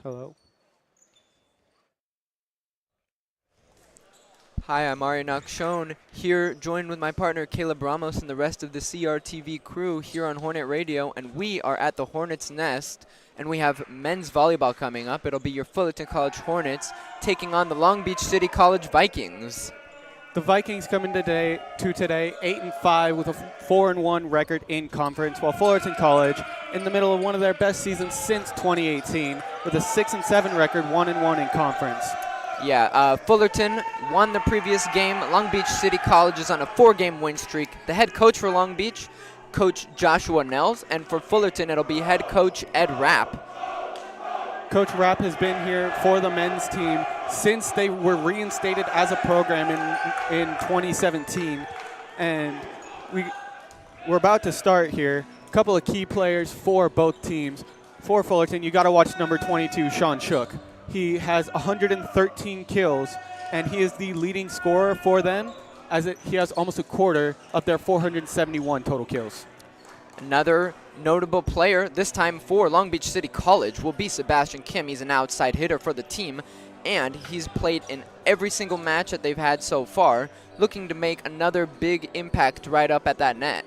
Hello. Hi, I'm Arya Nakshon, here joined with my partner Caleb Ramos and the rest of the CRTV crew here on Hornet Radio, and we are at the Hornets Nest, and we have men's volleyball coming up. It'll be your Fullerton College Hornets taking on the Long Beach City College Vikings. The Vikings come in today 8-5 with a 4-1 record in conference, while Fullerton College in the middle of one of their best seasons since 2018 with a 6-7 record, 1-1 in conference. Yeah, Fullerton won the previous game. Long Beach City College is on a 4-game win streak. The head coach for Long Beach, Coach Joshua Nels, and for Fullerton, it'll be head coach Ed Rapp. Coach Rapp has been here for the men's team since they were reinstated as a program in 2017. And we're about to start here. A couple of key players for both teams. For Fullerton, you got to watch number 22, Sean Shook. He has 113 kills, and he is the leading scorer for them, he has almost a quarter of their 471 total kills. Another notable player, this time for Long Beach City College, will be Sebastian Kim. He's an outside hitter for the team, and he's played in every single match that they've had so far, looking to make another big impact right up at that net.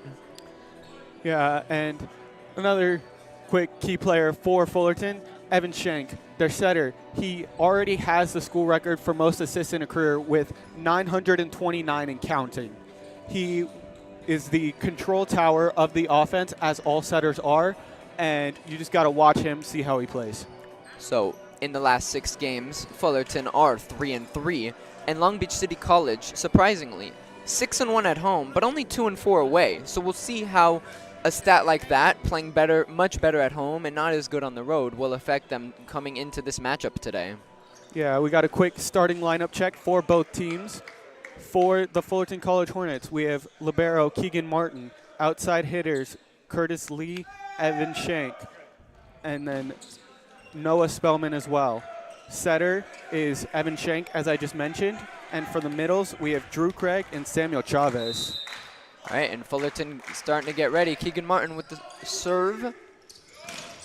Yeah, and another quick key player for Fullerton, Evan Shank, their setter. He already has the school record for most assists in a career with 929 and counting. He is the control tower of the offense, as all setters are, and you just got to watch him, see how he plays. So, in the last 6 games, Fullerton are 3-3, and Long Beach City College, surprisingly, 6-1 at home, but only 2-4 away. So we'll see how a stat like that, playing better, much better at home and not as good on the road, will affect them coming into this matchup today. Yeah, we got a quick starting lineup check for both teams. For the Fullerton College Hornets, we have libero Keegan Martin, outside hitters Curtis Lee, Evan Shank, and then Noah Spellman as well. Setter is Evan Shank, as I just mentioned, and for the middles, we have Drew Craig and Samuel Chavez. All right, and Fullerton starting to get ready. Keegan Martin with the serve.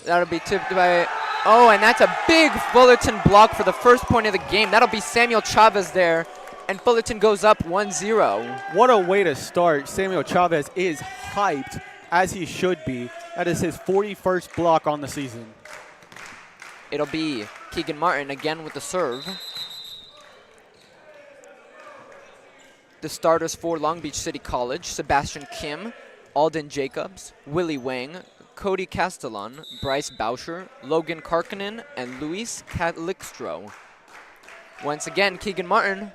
That'll be tipped by, oh, and that's a big Fullerton block for the first point of the game. That'll be Samuel Chavez there, and Fullerton goes up 1-0. What a way to start. Samuel Chavez is hyped, as he should be. That is his 41st block on the season. It'll be Keegan Martin again with the serve. The starters for Long Beach City College, Sebastian Kim, Alden Jacobs, Willie Wang, Cody Castellan, Bryce Bauscher, Logan Karkinen, and Luis Calixtro. Once again, Keegan Martin.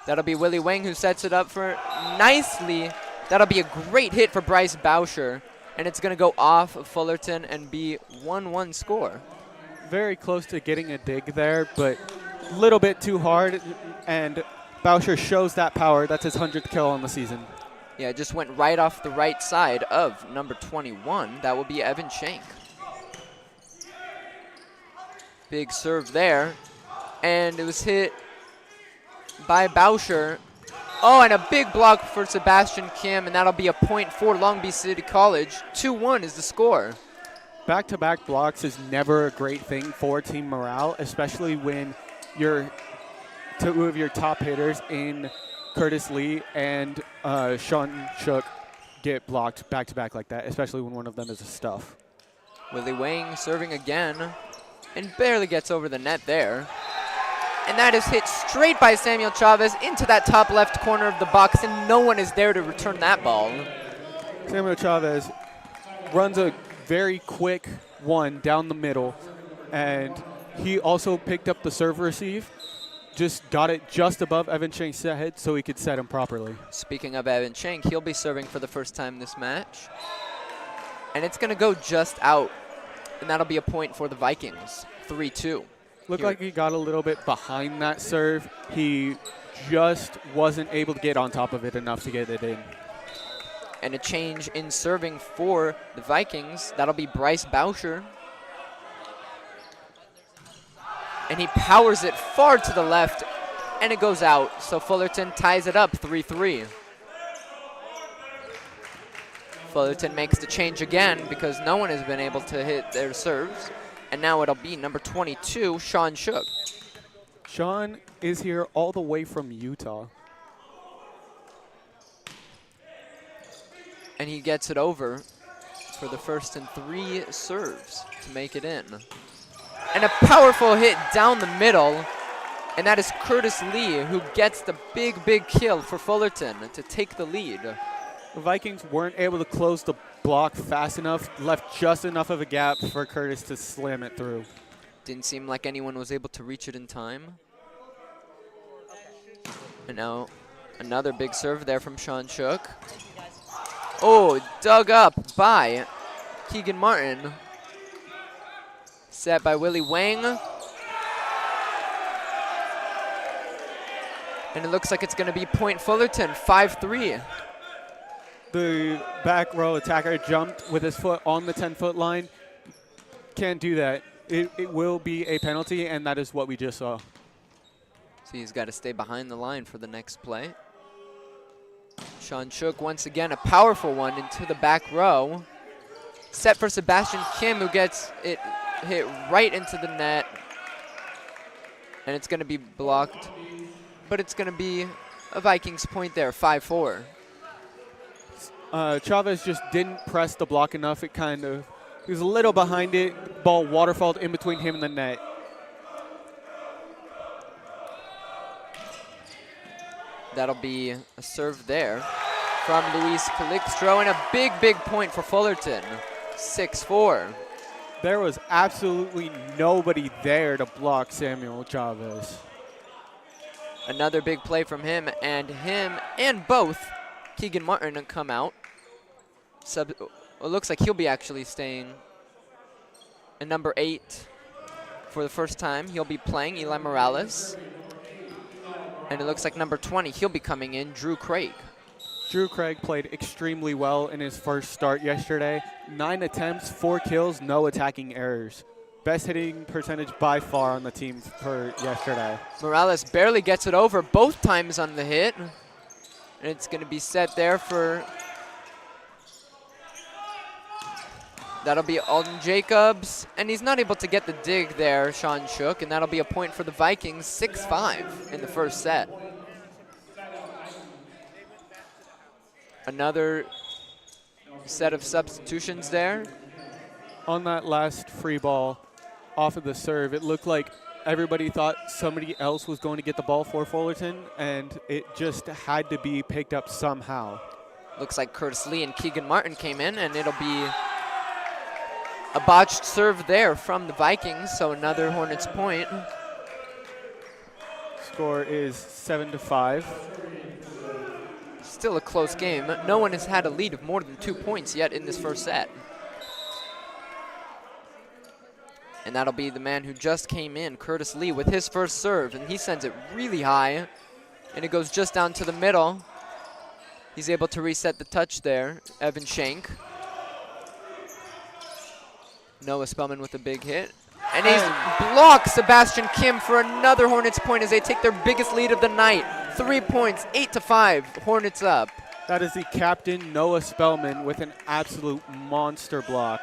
That'll be Willie Wang who sets it up for nicely. That'll be a great hit for Bryce Bauscher, and it's going to go off of Fullerton and be 1-1 score. Very close to getting a dig there, but a little bit too hard, and Bauscher shows that power. That's his 100th kill on the season. Yeah, it just went right off the right side of number 21. That will be Evan Shank. Big serve there. And it was hit by Bauscher. Oh, and a big block for Sebastian Kim, and that'll be a point for Long Beach City College. 2-1 is the score. Back-to-back blocks is never a great thing for team morale, especially when you're two of your top hitters in Curtis Lee and Sean Shook get blocked back-to-back like that, especially when one of them is a stuff. Willie Wang serving again and barely gets over the net there. And that is hit straight by Samuel Chavez into that top left corner of the box, and no one is there to return that ball. Samuel Chavez runs a very quick one down the middle, and he also picked up the serve receive. Just got it just above Evan Shank's head so he could set him properly. Speaking of Evan Shank, he'll be serving for the first time this match. And it's going to go just out, and that'll be a point for the Vikings, 3-2. Looked like he got a little bit behind that serve. He just wasn't able to get on top of it enough to get it in. And a change in serving for the Vikings. That'll be Bryce Bauscher. And he powers it far to the left, and it goes out. So Fullerton ties it up 3-3. Fullerton makes the change again because no one has been able to hit their serves. And now it'll be number 22, Sean Shook. Sean is here all the way from Utah. And he gets it over for the first and 3 serves to make it in. And a powerful hit down the middle. And that is Curtis Lee who gets the big kill for Fullerton to take the lead. The Vikings weren't able to close the block fast enough, left just enough of a gap for Curtis to slam it through. Didn't seem like anyone was able to reach it in time. And now another big serve there from Sean Shook. Oh, dug up by Keegan Martin. Set by Willie Wang. And it looks like it's going to be point Fullerton, 5-3. The back row attacker jumped with his foot on the 10-foot line. Can't do that. It will be a penalty, and that is what we just saw. So he's got to stay behind the line for the next play. Sean Shook, once again, a powerful one into the back row. Set for Sebastian Kim, who gets it hit right into the net. And it's going to be blocked. But it's going to be a Vikings point there, 5-4. Chavez just didn't press the block enough. He was a little behind it. Ball waterfalled in between him and the net. That'll be a serve there from Luis Calixtro, and a big point for Fullerton, 6-4. There was absolutely nobody there to block Samuel Chavez. Another big play from him and both Keegan Martin come out. It looks like he'll be actually staying. And number 8, for the first time, he'll be playing Eli Morales. And it looks like number 20, he'll be coming in, Drew Craig. Drew Craig played extremely well in his first start yesterday. 9 attempts, 4 kills, no attacking errors. Best hitting percentage by far on the team for yesterday. Morales barely gets it over both times on the hit. And it's going to be set there for... That'll be Alden Jacobs. And he's not able to get the dig there, Sean Shook. And that'll be a point for the Vikings, 6-5 in the first set. Another set of substitutions there. On that last free ball off of the serve, it looked like everybody thought somebody else was going to get the ball for Fullerton, and it just had to be picked up somehow. Looks like Curtis Lee and Keegan Martin came in, and it'll be a botched serve there from the Vikings, so another Hornets point. Score is 7-5. Still a close game. No one has had a lead of more than 2 points yet in this first set. And that'll be the man who just came in, Curtis Lee, with his first serve. And he sends it really high. And it goes just down to the middle. He's able to reset the touch there. Evan Shank. Noah Spellman with a big hit. And he's blocked Sebastian Kim for another Hornets point as they take their biggest lead of the night. 3 points, 8-5, Hornets up. That is the captain, Noah Spellman, with an absolute monster block.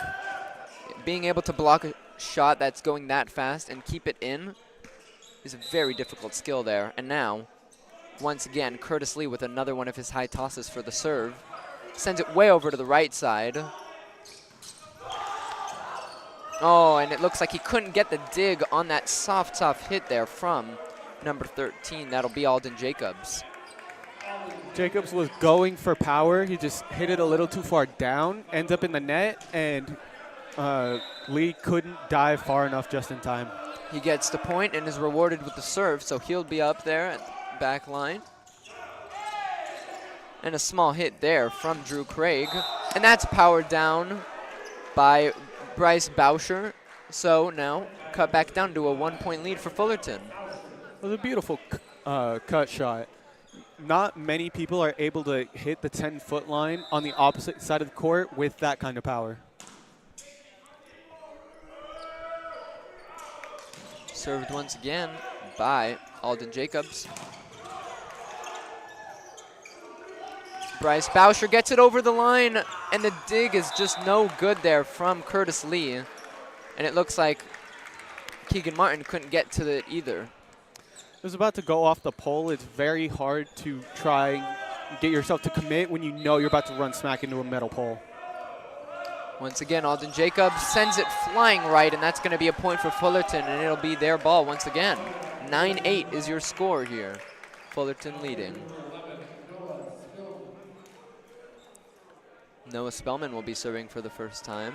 Being able to block a shot that's going that fast and keep it in is a very difficult skill there. And now, once again, Curtis Lee with another one of his high tosses for the serve. Sends it way over to the right side. Oh, and it looks like he couldn't get the dig on that soft hit there from number 13. That'll be Alden Jacobs. Jacobs was going for power. He just hit it a little too far down, ends up in the net, and Lee couldn't dive far enough just in time. He gets the point and is rewarded with the serve, so he'll be up there at the back line. And a small hit there from Drew Craig. And that's powered down by Bryce Bauscher. So now cut back down to a 1-point lead for Fullerton. It was a beautiful cut shot. Not many people are able to hit the 10-foot line on the opposite side of the court with that kind of power. Served once again by Alden Jacobs. Bryce Bauscher gets it over the line, and the dig is just no good there from Curtis Lee. And it looks like Keegan Martin couldn't get to it either. It was about to go off the pole. It's very hard to try and get yourself to commit when you know you're about to run smack into a metal pole. Once again, Alden Jacobs sends it flying right, and that's going to be a point for Fullerton, and it'll be their ball once again. 9-8 is your score here. Fullerton leading. Noah Spellman will be serving for the first time.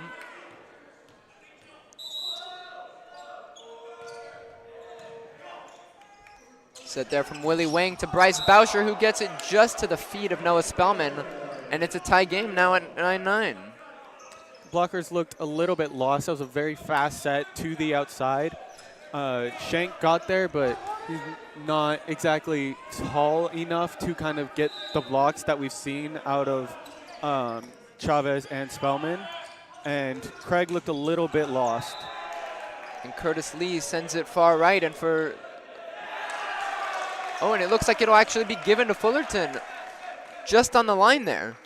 Set there from Willie Wang to Bryce Boucher, who gets it just to the feet of Noah Spellman, and it's a tie game now at 9-9. Blockers looked a little bit lost. That was a very fast set to the outside. Shank got there, but he's not exactly tall enough to kind of get the blocks that we've seen out of Chavez and Spellman. And Craig looked a little bit lost. And Curtis Lee sends it far right, and and it looks like it'll actually be given to Fullerton just on the line there.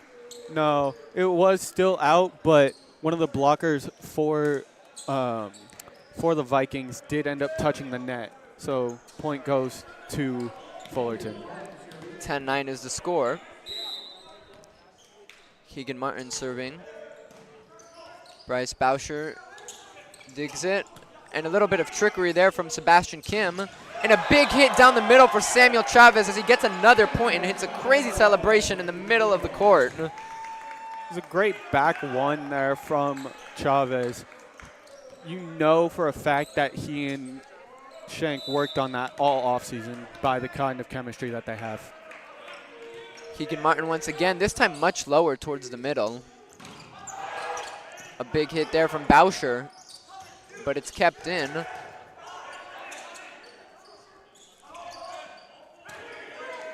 No, it was still out, but one of the blockers for the Vikings did end up touching the net. So point goes to Fullerton. 10-9 is the score. Keegan Martin serving. Bryce Boucher digs it. And a little bit of trickery there from Sebastian Kim. And a big hit down the middle for Samuel Chavez as he gets another point and hits a crazy celebration in the middle of the court. It was a great back one there from Chavez. You know for a fact that he and Shank worked on that all offseason by the kind of chemistry that they have. Keegan Martin once again, this time much lower towards the middle. A big hit there from Boucher, but it's kept in.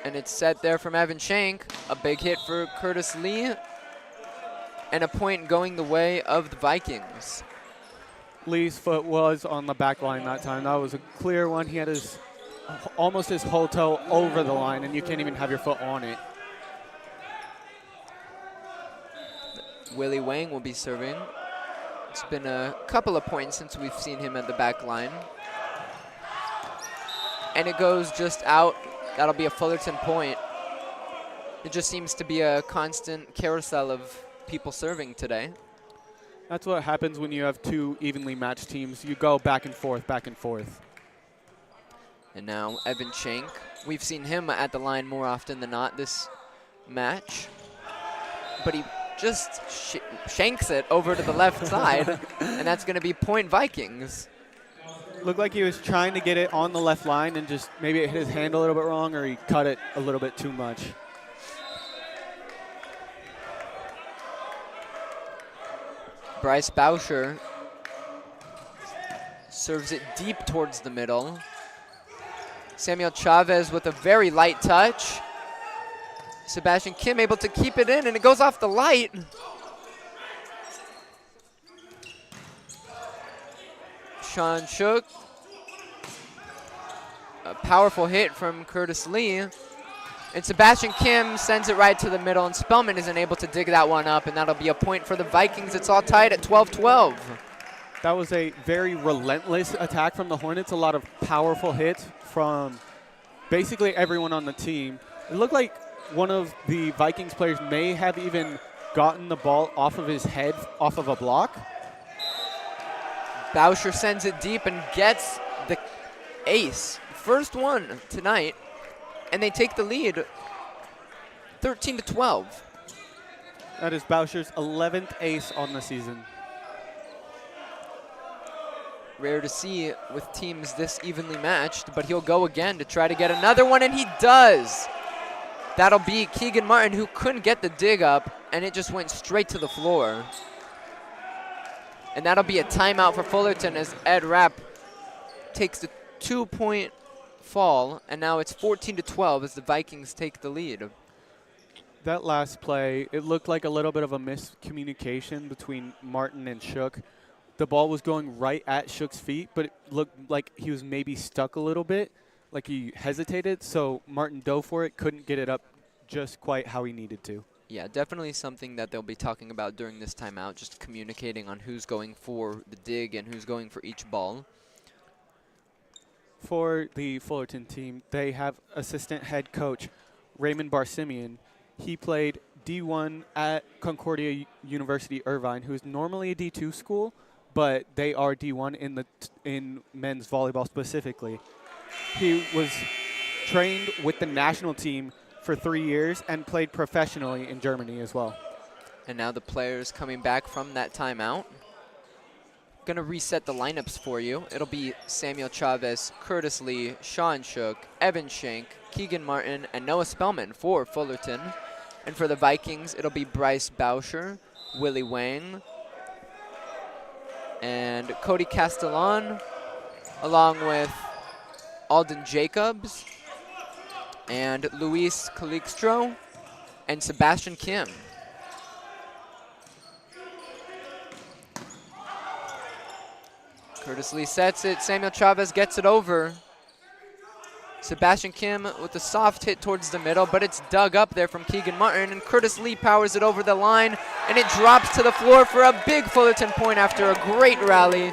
And it's set there from Evan Shank. A big hit for Curtis Lee. And a point going the way of the Vikings. Lee's foot was on the back line that time. That was a clear one. He had almost his whole toe over the line, and you can't even have your foot on it. Willie Wang will be serving. It's been a couple of points since we've seen him at the back line. And it goes just out. That'll be a Fullerton point. It just seems to be a constant carousel of people serving today. That's what happens when you have two evenly matched teams. You go back and forth, back and forth. And now Evan Shank. We've seen him at the line more often than not this match. But he just shanks it over to the left side, and that's going to be point Vikings. Looked like he was trying to get it on the left line and just maybe it hit his hand a little bit wrong or he cut it a little bit too much. Bryce Boucher serves it deep towards the middle. Samuel Chavez with a very light touch. Sebastian Kim able to keep it in, and it goes off the light. Sean Shook. A powerful hit from Curtis Lee. And Sebastian Kim sends it right to the middle, and Spellman isn't able to dig that one up, and that'll be a point for the Vikings. It's all tied at 12-12. That was a very relentless attack from the Hornets. A lot of powerful hits from basically everyone on the team. It looked like one of the Vikings players may have even gotten the ball off of his head, off of a block. Boucher sends it deep and gets the ace. First one tonight. And they take the lead 13-12. That is Boucher's 11th ace on the season. Rare to see with teams this evenly matched, but he'll go again to try to get another one, and he does. That'll be Keegan Martin, who couldn't get the dig up, and it just went straight to the floor. And that'll be a timeout for Fullerton as Ed Rapp takes the 2-point fall, and now it's 14-12 as the Vikings take the lead. That last play, it looked like a little bit of a miscommunication between Martin and Shook. The ball was going right at Shook's feet, but it looked like he was maybe stuck a little bit, like he hesitated, so Martin dove for it, couldn't get it up just quite how he needed to. Yeah, definitely something that they'll be talking about during this timeout, just communicating on who's going for the dig and who's going for each ball. For the Fullerton team, they have assistant head coach Raymond Barsimian. He played D1 at Concordia University Irvine, who's normally a D2 school, but they are D1 in men's volleyball specifically. He was trained with the national team for 3 years and played professionally in Germany as well. And now the players coming back from that timeout. Going to reset the lineups for you. It'll be Samuel Chavez, Curtis Lee, Sean Shook, Evan Shank, Keegan Martin, and Noah Spellman for Fullerton. And for the Vikings, it'll be Bryce Bauscher, Willie Wang, and Cody Castellan, along with Alden Jacobs, and Luis Calixtro, and Sebastian Kim. Curtis Lee sets it. Samuel Chavez gets it over. Sebastian Kim with a soft hit towards the middle, but it's dug up there from Keegan Martin, and Curtis Lee powers it over the line, and it drops to the floor for a big Fullerton point after a great rally.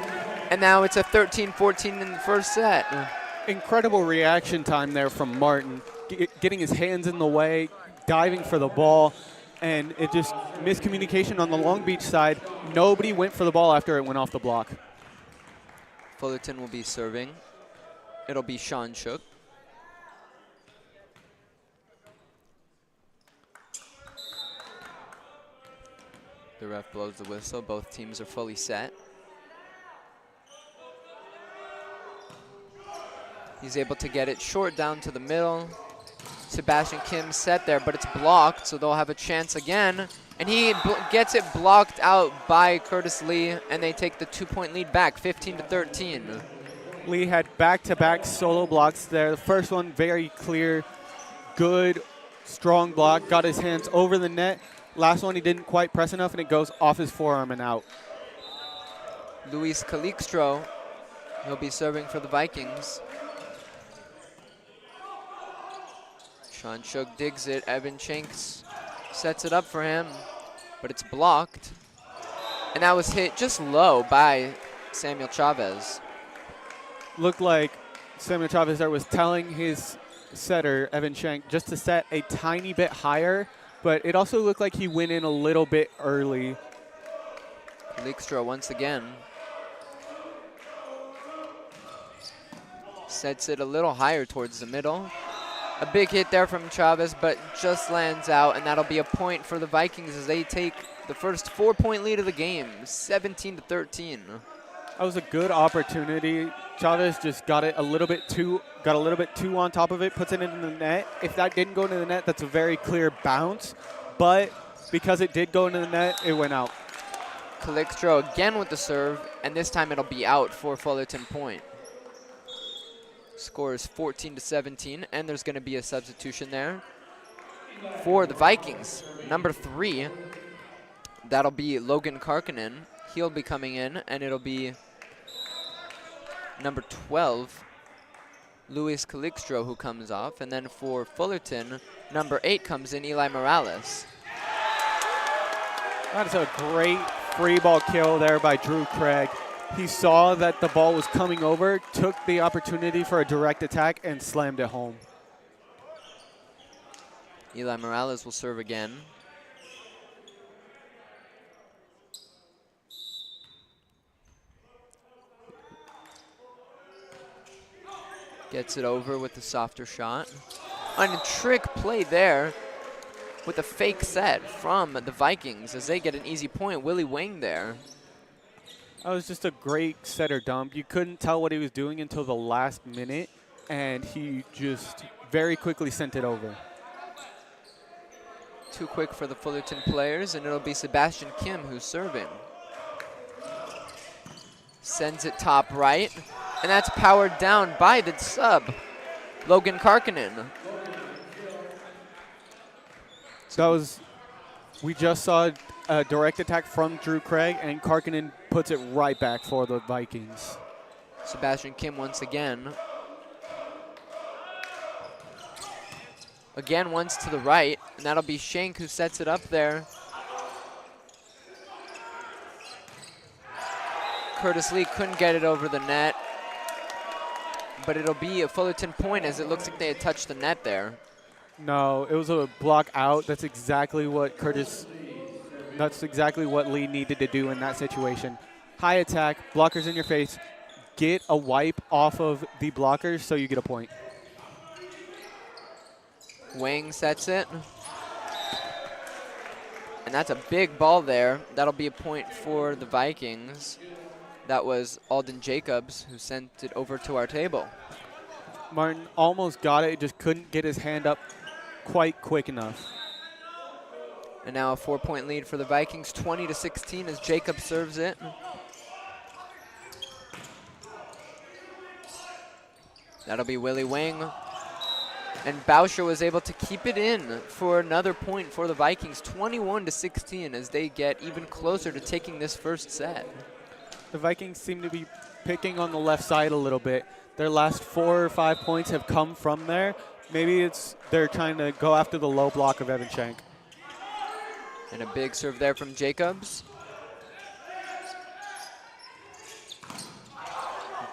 And now it's a 13-14 in the first set. Incredible reaction time there from Martin, getting his hands in the way, diving for the ball, and it just miscommunication on the Long Beach side. Nobody went for the ball after it went off the block. Fullerton will be serving. It'll be Sean Shook. The ref blows the whistle. Both teams are fully set. He's able to get it short down to the middle. Sebastian Kim set there, but it's blocked, so they'll have a chance again. And he gets it blocked out by Curtis Lee, and they take the 2-point lead back, 15-13. Lee had back-to-back solo blocks there. The first one, very clear, good, strong block. Got his hands over the net. Last one, he didn't quite press enough, and it goes off his forearm and out. Luis Calixtro, he'll be serving for the Vikings. Sean Shook digs it. Evan Shanks sets it up for him, but it's blocked. And that was hit just low by Samuel Chavez. Looked like Samuel Chavez there was telling his setter, Evan Shank, just to set a tiny bit higher, but it also looked like he went in a little bit early. Calixtro once again sets it a little higher towards the middle. A big hit there from Chavez, but just lands out, and that'll be a point for the Vikings as they take the first 4-point lead of the game, 17-13. That was a good opportunity. Chavez just got a little bit too on top of it, puts it into the net. If that didn't go into the net, that's a very clear bounce. But because it did go into the net, it went out. Calixtro again with the serve, and this time it'll be out for Fullerton point. Score is 14-17, and there's going to be a substitution there for the Vikings. Number 3, that'll be Logan Karkinen. He'll be coming in, and it'll be number 12, Luis Calixtro, who comes off. And then for Fullerton, number 8 comes in, Eli Morales. That's a great free ball kill there by Drew Craig. He saw that the ball was coming over, took the opportunity for a direct attack, and slammed it home. Eli Morales will serve again. Gets it over with the softer shot. And a trick play there with a fake set from the Vikings as they get an easy point. Willie Wang there. That was just a great setter dump. You couldn't tell what he was doing until the last minute, and he just very quickly sent it over. Too quick for the Fullerton players, and it'll be Sebastian Kim who's serving. Sends it top right, and that's powered down by the sub, Logan Karkinen. We just saw a direct attack from Drew Craig, and Karkinen puts it right back for the Vikings. Sebastian Kim once again. Again, once to the right, and that'll be Shank who sets it up there. Curtis Lee couldn't get it over the net. but it'll be a Fullerton point as it looks like they had touched the net there. No, it was a block out. That's exactly what Lee needed to do in that situation. High attack, blockers in your face. Get a wipe off of the blockers so you get a point. Wang sets it. And that's a big ball there. That'll be a point for the Vikings. That was Alden Jacobs who sent it over to our table. Martin almost got it, just couldn't get his hand up quite quick enough. And now a 4-point lead for the Vikings, 20-16 as Jacobs serves it. That'll be Willie Wang. And Bauscher was able to keep it in for another point for the Vikings, 21-16 as they get even closer to taking this first set. The Vikings seem to be picking on the left side a little bit. Their last 4 or 5 points have come from there. Maybe they're trying to go after the low block of Evan Schenk. And a big serve there from Jacobs.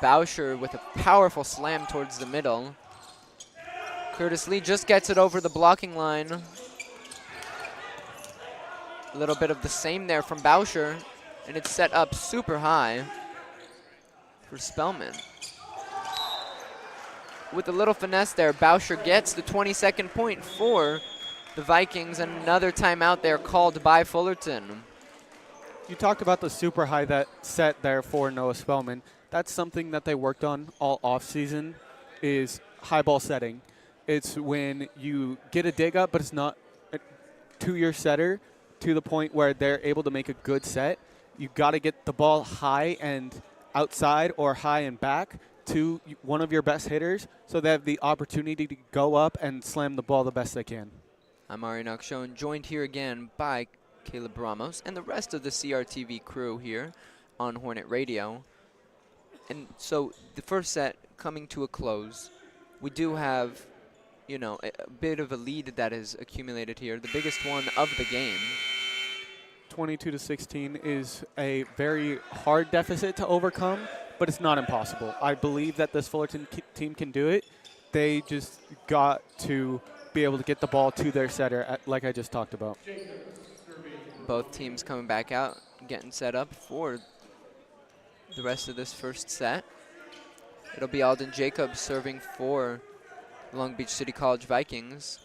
Bauscher with a powerful slam towards the middle. Curtis Lee just gets it over the blocking line. A little bit of the same there from Bauscher, and it's set up super high for Spellman. With a little finesse there, Bauscher gets the 22nd point for the Vikings, and another timeout there called by Fullerton. You talked about the super high that set there for Noah Spellman. That's something that they worked on all offseason is high ball setting. It's when you get a dig up, but it's not to your setter to the point where they're able to make a good set. You got to get the ball high and outside or high and back to one of your best hitters so they have the opportunity to go up and slam the ball the best they can. I'm Ari Nakshon, joined here again by Caleb Ramos and the rest of the CRTV crew here on Hornet Radio. And so the first set coming to a close, we do have, you know, a bit of a lead that is accumulated here, the biggest one of the game. 22-16 is a very hard deficit to overcome, but it's not impossible. I believe that this Fullerton team can do it. They just got to be able to get the ball to their setter, like I just talked about. Both teams coming back out, getting set up for the rest of this first set. It'll be Alden Jacobs serving for Long Beach City College Vikings.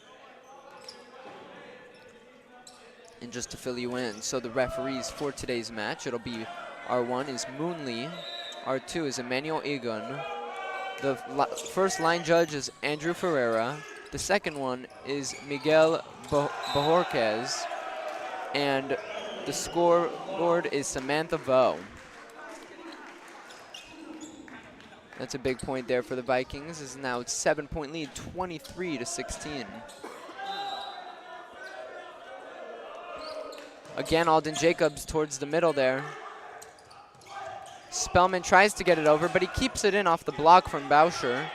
And just to fill you in, so the referees for today's match, it'll be R1 is Moon Lee, R2 is Emmanuel Egon, the first line judge is Andrew Ferreira, the second one is Miguel Bajorquez, and the scoreboard is Samantha Vo. That's a big point there for the Vikings. Is now 7-point lead, 23-16. Again, Alden Jacobs towards the middle there. Spellman tries to get it over, but he keeps it in off the block from Bauscher.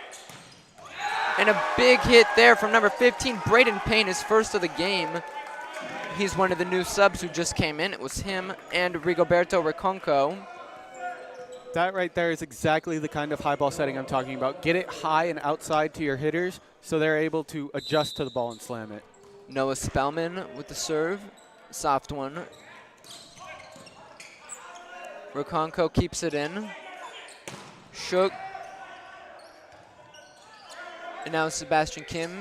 And a big hit there from number 15, Braden Payne, his first of the game. He's one of the new subs who just came in. It was him and Rigoberto Reconco. That right there is exactly the kind of high ball setting I'm talking about. Get it high and outside to your hitters so they're able to adjust to the ball and slam it. Noah Spellman with the serve. Soft one. Reconco keeps it in. Shook. And now Sebastian Kim.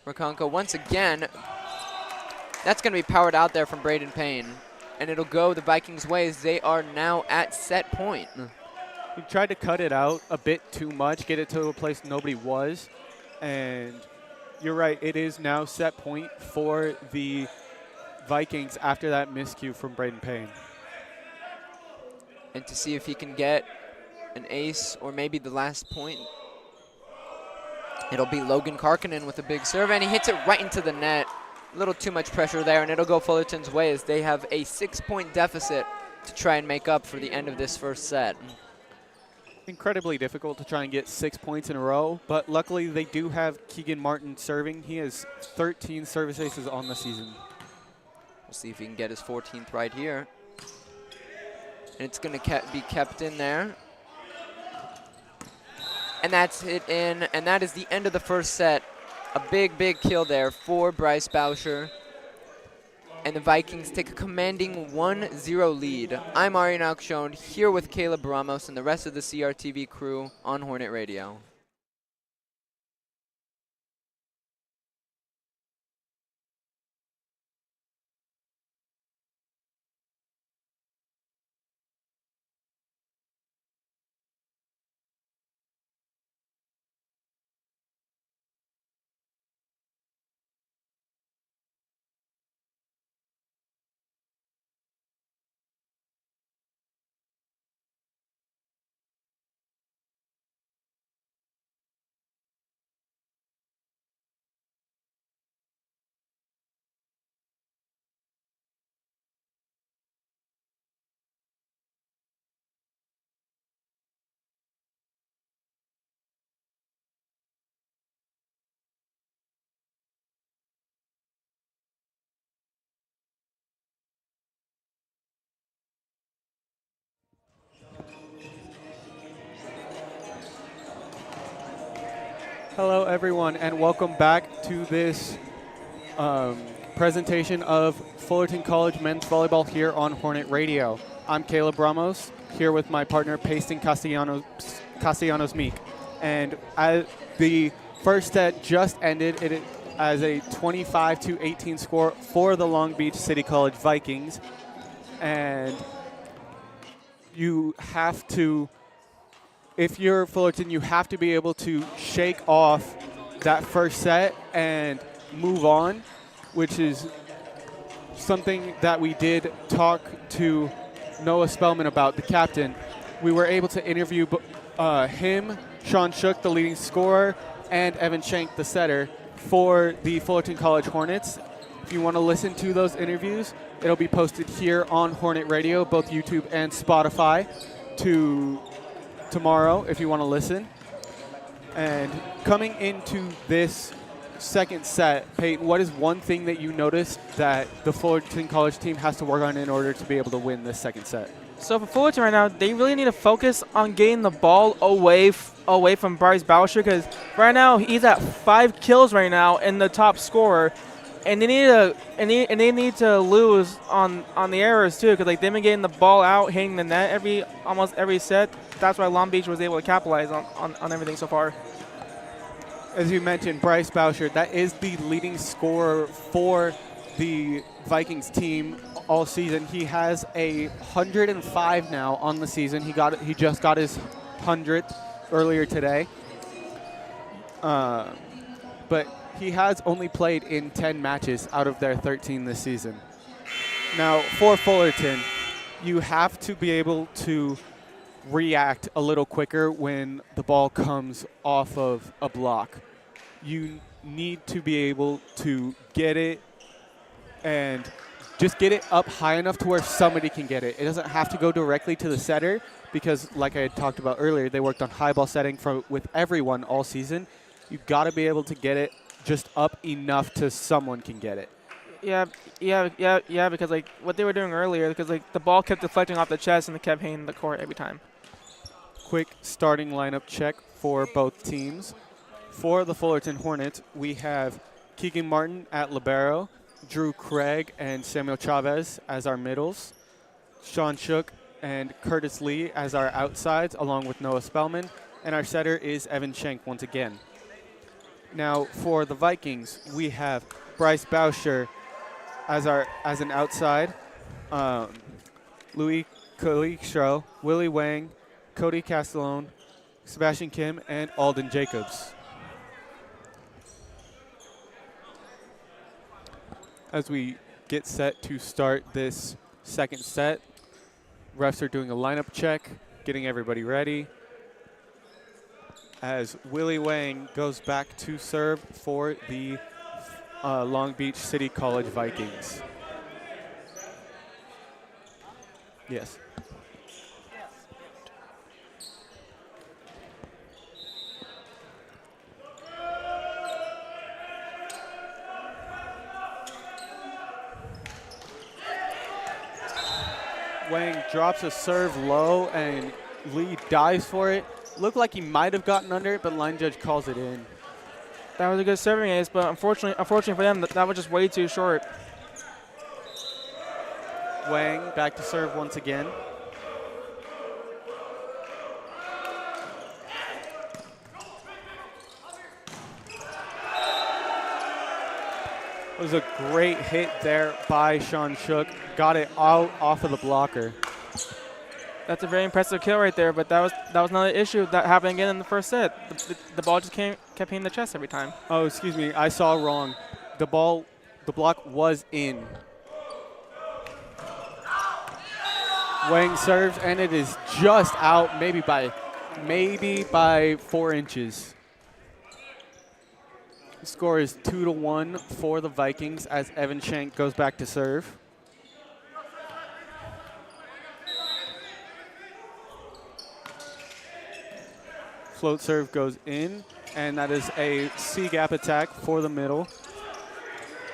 Reconco once again. That's going to be powered out there from Braden Payne. And it'll go the Vikings' way as they are now at set point. He tried to cut it out a bit too much, get it to a place nobody was. And you're right, it is now set point for the Vikings after that miscue from Braden Payne. And to see if he can get an ace or maybe the last point. It'll be Logan Karkinen with a big serve, and he hits it right into the net. A little too much pressure there, and it'll go Fullerton's way as they have a 6-point deficit to try and make up for the end of this first set. Incredibly difficult to try and get 6 points in a row, but luckily they do have Keegan Martin serving. He has 13 service aces on the season. We'll see if he can get his 14th right here. And it's going to be kept in there. And that's it in, and that is the end of the first set. A big, big kill there for Bryce Bauscher. And the Vikings take a commanding 1-0 lead. I'm Aryan Alkshon here with Caleb Ramos and the rest of the CRTV crew on Hornet Radio. Hello, everyone, and welcome back to this presentation of Fullerton College men's volleyball here on Hornet Radio. I'm Caleb Ramos, here with my partner, Payson Castellanos-Meek. And as the first set just ended, it as a 25-18 score for the Long Beach City College Vikings. And you have to, if you're Fullerton, you have to be able to shake off that first set and move on, which is something that we did talk to Noah Spellman about, the captain. We were able to interview him, Sean Shook, the leading scorer, and Evan Schenk, the setter, for the Fullerton College Hornets. If you want to listen to those interviews, it'll be posted here on Hornet Radio, both YouTube and Spotify, tomorrow if you want to listen. And coming into this second set, Peyton, what is one thing that you noticed that the Fullerton College team has to work on in order to be able to win this second set? So for Fullerton right now, they really need to focus on getting the ball away from Bryce Bauscher, because right now he's at 5 kills right now and the top scorer. And they need to lose on the errors too, because like they've been getting the ball out, hitting the net almost every set. That's why Long Beach was able to capitalize on everything so far. As you mentioned, Bryce Bauscher, that is the leading scorer for the Vikings team all season. He has 105 now on the season. He just got his 100th earlier today. But he has only played in 10 matches out of their 13 this season. Now, for Fullerton, you have to be able to react a little quicker when the ball comes off of a block. You need to be able to get it and just get it up high enough to where somebody can get it. It doesn't have to go directly to the setter because, like I had talked about earlier, they worked on high ball setting with everyone all season. You've got to be able to get it just up enough to someone can get it. Yeah, because like what they were doing earlier, because like the ball kept deflecting off the chest and it kept hitting the court every time. Quick starting lineup check for both teams. For the Fullerton Hornets, we have Keegan Martin at libero, Drew Craig and Samuel Chavez as our middles, Sean Shook and Curtis Lee as our outsides, along with Noah Spellman, and our setter is Evan Schenk once again. Now, for the Vikings, we have Bryce Bauscher as an outside, Louis Calixto, Willie Wang, Cody Castellone, Sebastian Kim, and Alden Jacobs. As we get set to start this second set, refs are doing a lineup check, getting everybody ready, as Willie Wang goes back to serve for the Long Beach City College Vikings. Yes. Wang drops a serve low and Lee dives for it. Looked like he might have gotten under it, but line judge calls it in. That was a good serving ace, but unfortunately for them, that was just way too short. Wang back to serve once again. It was a great hit there by Sean Shook. Got it out off of the blocker. That's a very impressive kill right there, but that was another issue that happened again in the first set. The ball just kept hitting the chest every time. Oh, excuse me. I saw wrong. The block was in. Wang serves, and it is just out, maybe by 4 inches. The score is 2-1 for the Vikings as Evan Shank goes back to serve. Float serve goes in, and that is a C-gap attack for the middle.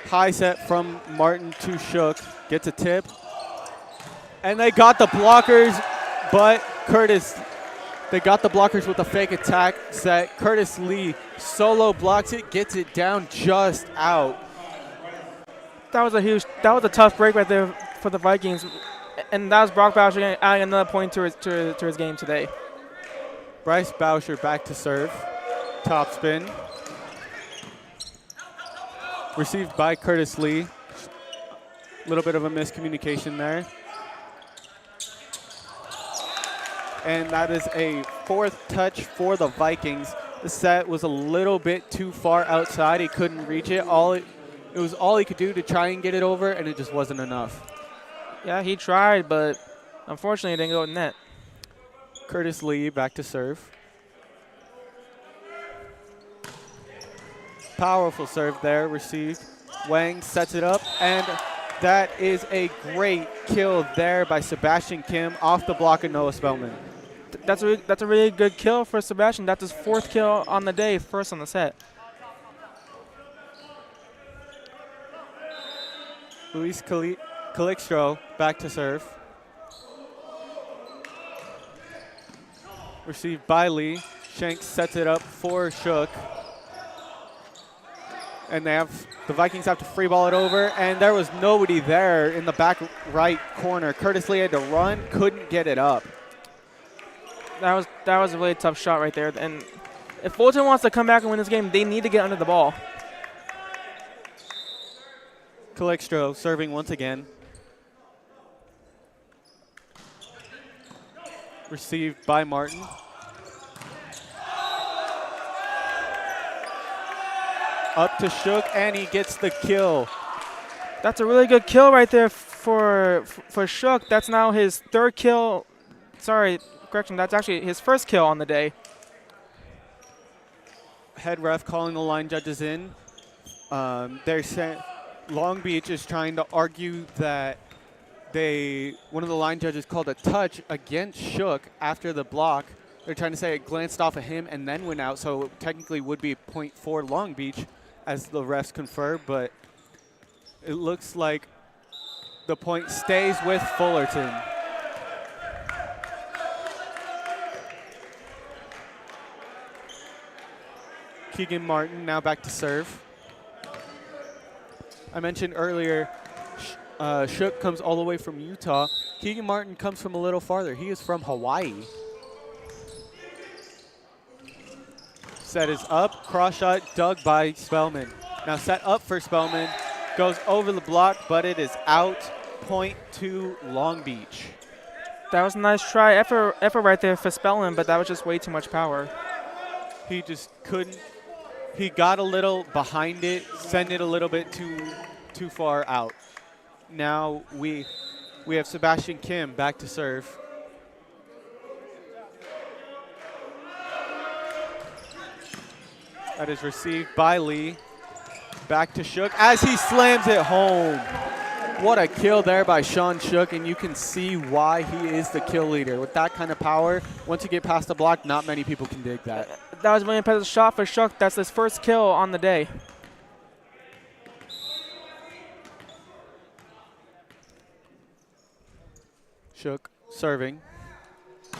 High set from Martin to Shook. Gets a tip. And they got the blockers, but they got the blockers with a fake attack set. Curtis Lee solo blocks it, gets it down just out. That was a tough break right there for the Vikings, and that was Brock Boucher adding another point to his game today. Bryce Boucher back to serve. Top spin. Received by Curtis Lee. A little bit of a miscommunication there. And that is a 4th touch for the Vikings. The set was a little bit too far outside. He couldn't reach it. It was all he could do to try and get it over, and it just wasn't enough. Yeah, he tried, but unfortunately it didn't go in net. Curtis Lee back to serve. Powerful serve there, received. Wang sets it up, and that is a great kill there by Sebastian Kim off the block of Noah Spellman. That's a really good kill for Sebastian. That's his 4th kill on the day, first on the set. Luis Calixto back to serve. Received by Lee. Shanks sets it up for Shook. And the Vikings have to free ball it over, and there was nobody there in the back right corner. Curtis Lee had to run, couldn't get it up. That was a really tough shot right there. And if Fullerton wants to come back and win this game, they need to get under the ball. Calixto serving once again. Received by Martin. Up to Shook, and he gets the kill. That's a really good kill right there for Shook. That's now his 3rd kill. Sorry, correction. That's actually his 1st kill on the day. Head ref calling the line judges in. They're saying Long Beach is trying to argue that one of the line judges called a touch against Shook after the block. They're trying to say it glanced off of him and then went out, so it technically would be point for Long Beach, as the refs confer, but it looks like the point stays with Fullerton. Keegan Martin now back to serve. I mentioned earlier, Shook comes all the way from Utah. Keegan Martin comes from a little farther. He is from Hawaii. Set is up, cross shot dug by Spellman. Now set up for Spellman, goes over the block, but it is out, point to Long Beach. That was a nice try, effort right there for Spellman, but that was just way too much power. He just couldn't, he got a little behind it, sent it a little bit too far out. Now we have Sebastian Kim back to serve. That is received by Lee. Back to Shook as he slams it home. What a kill there by Sean Shook, and you can see why he is the kill leader. With that kind of power, once you get past the block, not many people can dig that. That was a really impressive shot for Shook. That's his 1st kill on the day. Shook serving.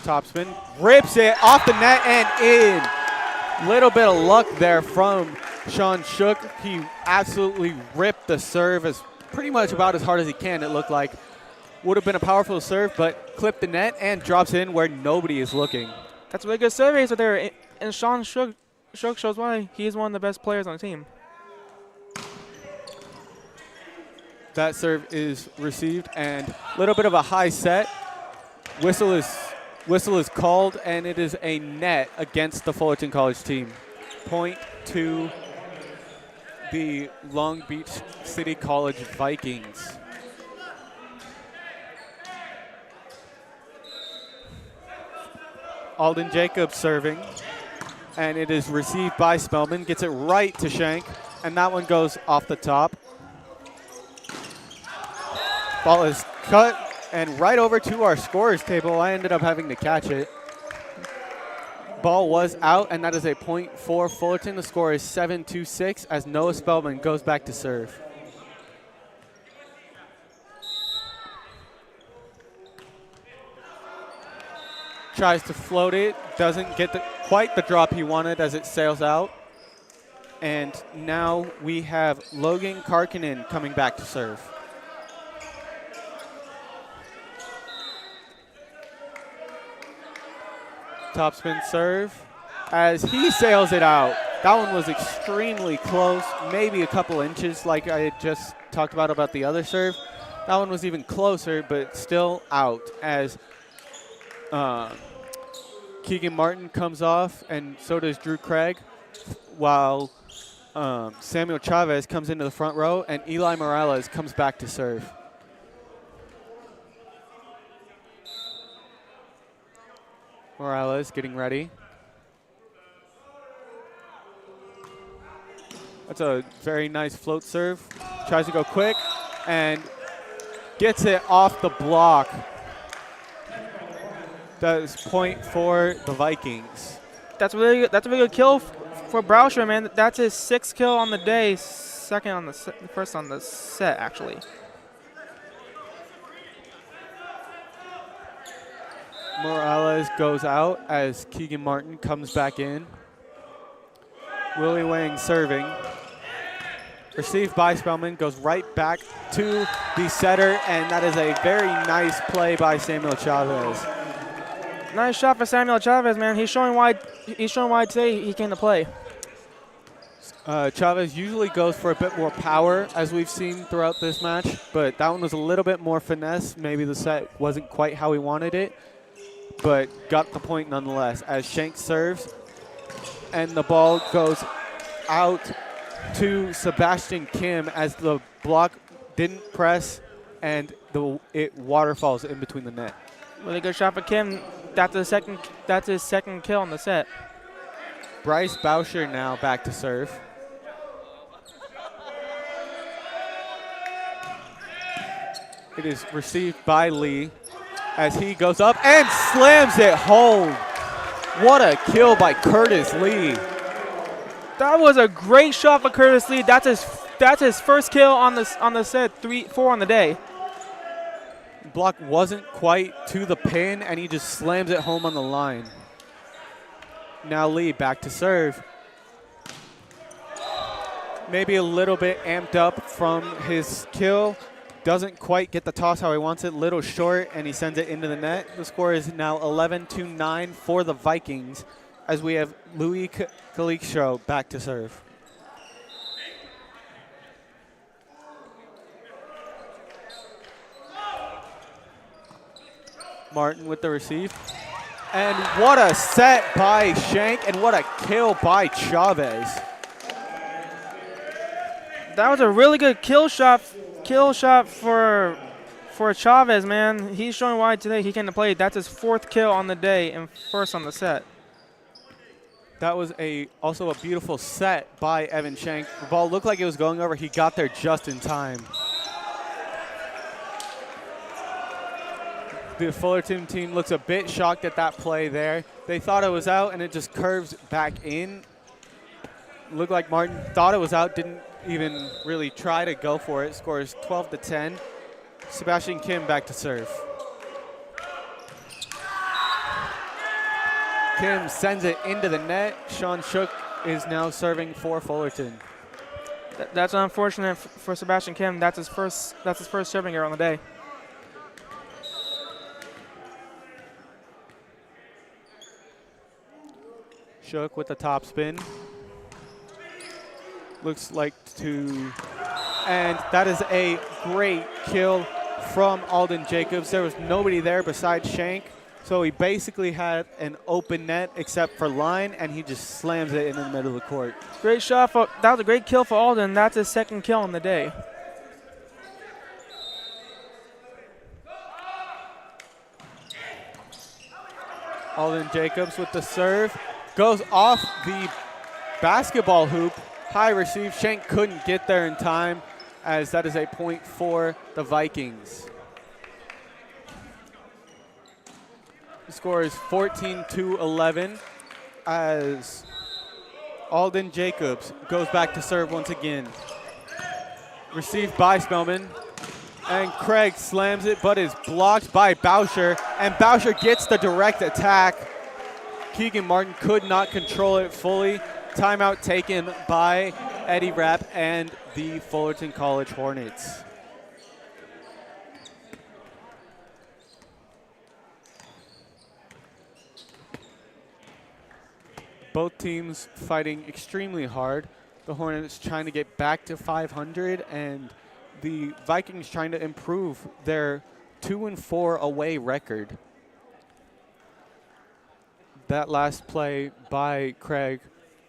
Topspin, rips it off the net and in. Little bit of luck there from Sean Shook. He absolutely ripped the serve as pretty much about as hard as he can, it looked like. Would have been a powerful serve, but clipped the net and drops in where nobody is looking. That's a really good survey right there. And Sean Shook shows why he's one of the best players on the team. That serve is received, and a little bit of a high set. Whistle is called, and it is a net against the Fullerton College team. Point to the Long Beach City College Vikings. Alden Jacobs serving, and it is received by Spellman. Gets it right to Shank, and that one goes off the top. Ball is cut and right over to our scorers table. I ended up having to catch it. Ball was out, and that is a point for Fullerton. The score is 7-6 as Noah Spellman goes back to serve. Tries to float it, doesn't get quite the drop he wanted as it sails out. And now we have Logan Karkinen coming back to serve. Topspin serve as he sails it out. That one was extremely close, maybe a couple inches like I had just talked about the other serve. That one was even closer, but still out as Keegan Martin comes off, and so does Drew Craig, while Samuel Chavez comes into the front row, and Eli Morales comes back to serve. Morales getting ready. That's a very nice float serve. Tries to go quick and gets it off the block. That is point for the Vikings. That's a really good kill for Brauscher, man. That's his 6th kill on the day, first on the set, actually. Morales goes out as Keegan Martin comes back in. Willie Wang serving. Received by Spellman, goes right back to the setter, and that is a very nice play by Samuel Chavez. Nice shot for Samuel Chavez, man. He's showing why today he came to play. Chavez usually goes for a bit more power, as we've seen throughout this match, but that one was a little bit more finesse. Maybe the set wasn't quite how he wanted it, but got the point nonetheless as Shank serves, and the ball goes out to Sebastian Kim as the block didn't press, and it waterfalls in between the net. Really good shot for Kim. That's his second kill on the set. Bryce Bauscher now back to serve. It is received by Lee as he goes up and slams it home. What a kill by Curtis Lee. That was a great shot for Curtis Lee. That's his first kill on the set, 4 on the day. Block wasn't quite to the pin, and he just slams it home on the line. Now Lee back to serve. Maybe a little bit amped up from his kill. Doesn't quite get the toss how he wants it. Little short, and he sends it into the net. The score is now 11-9 for the Vikings as we have Louis Calicio back to serve. Martin with the receive. And what a set by Shank, and what a kill by Chavez. That was a really good kill shot for Chavez, man. He's showing why today he came to play. That's his 4th kill on the day and first on the set. That was also a beautiful set by Evan Shank. The ball looked like it was going over. He got there just in time. The Fullerton team looks a bit shocked at that play there. They thought it was out, and it just curves back in. Looked like Martin thought it was out, didn't even really try to go for it. Scores 12-10. Sebastian Kim back to serve. Kim sends it into the net. Sean Shook is now serving for Fullerton. That's unfortunate for Sebastian Kim. That's his first serving error on the day. Shook with the top spin. Looks like to, and that is a great kill from Alden Jacobs. There was nobody there besides Shank, so he basically had an open net except for line, and he just slams it in the middle of the court. Great shot. That was a great kill for Alden. That's his second kill on the day. Alden Jacobs with the serve. Goes off the basketball hoop. High receive. Shank couldn't get there in time, as that is a point for the Vikings. The score is 14-11 as Alden Jacobs goes back to serve once again. Received by Spellman. And Craig slams it, but is blocked by Bauscher. And Bauscher gets the direct attack. Keegan Martin could not control it fully. Timeout taken by Eddie Rapp and the Fullerton College Hornets. Both teams fighting extremely hard. The Hornets trying to get back to 500, and the Vikings trying to improve their 2-4 away record. That last play by Craig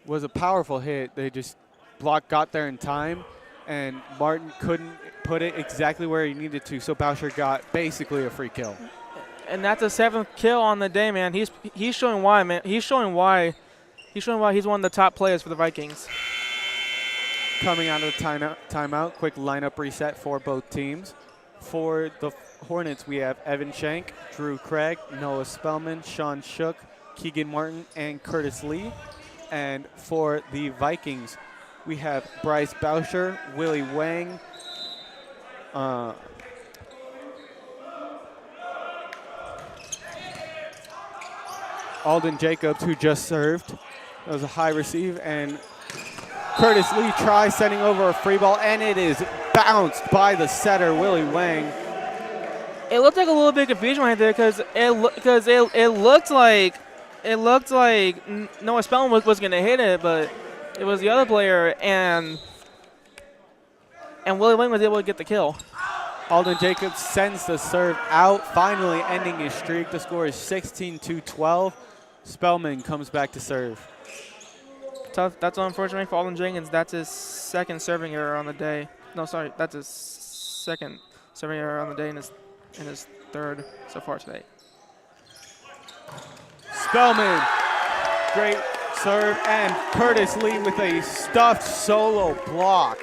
was a powerful hit. They just got there in time, and Martin couldn't put it exactly where he needed to, so Bauscher got basically a free kill. And that's a 7th kill on the day, man. He's showing why, man. He's showing why he's one of the top players for the Vikings. Coming out of the timeout, quick lineup reset for both teams. For the Hornets, we have Evan Shank, Drew Craig, Noah Spellman, Sean Shook, Keegan Martin, and Curtis Lee. And for the Vikings, we have Bryce Bauscher, Willie Wang, Alden Jacobs, who just served. That was a high receive, and Curtis Lee tries sending over a free ball, and it is bounced by the setter, Willie Wang. It looked like a little bit of confusion right there because it looked like Noah Spellman was going to hit it, but it was the other player, and Willie Wang was able to get the kill. Alden Jacobs sends the serve out, finally ending his streak. The score is 16-12. Spellman comes back to serve. Tough. That's unfortunate for Alden Jenkins. That's his second serving error on the day. No, sorry, that's his second serving error on the day, and his third so far today. Spellman, great serve, and Curtis Lee with a stuffed solo block.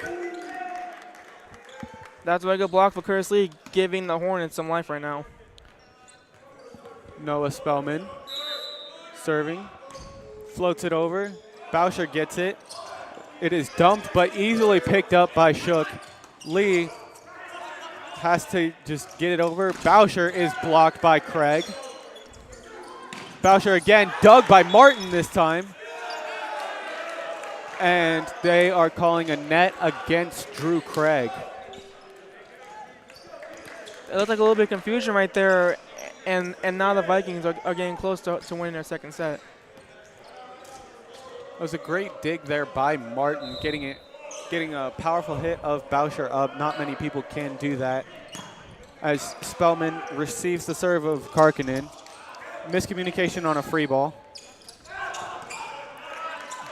That's a very good block for Curtis Lee, giving the Hornets some life right now. Noah Spellman serving, floats it over. Bauscher gets it. It is dumped, but easily picked up by Shook. Lee has to just get it over. Bauscher is blocked by Craig. Bauscher again, dug by Martin this time. And they are calling a net against Drew Craig. It looked like a little bit of confusion right there, and now the Vikings are getting close to winning their second set. It was a great dig there by Martin, getting a powerful hit of Bauscher up. Not many people can do that. As Spellman receives the serve of Karkinen. Miscommunication on a free ball.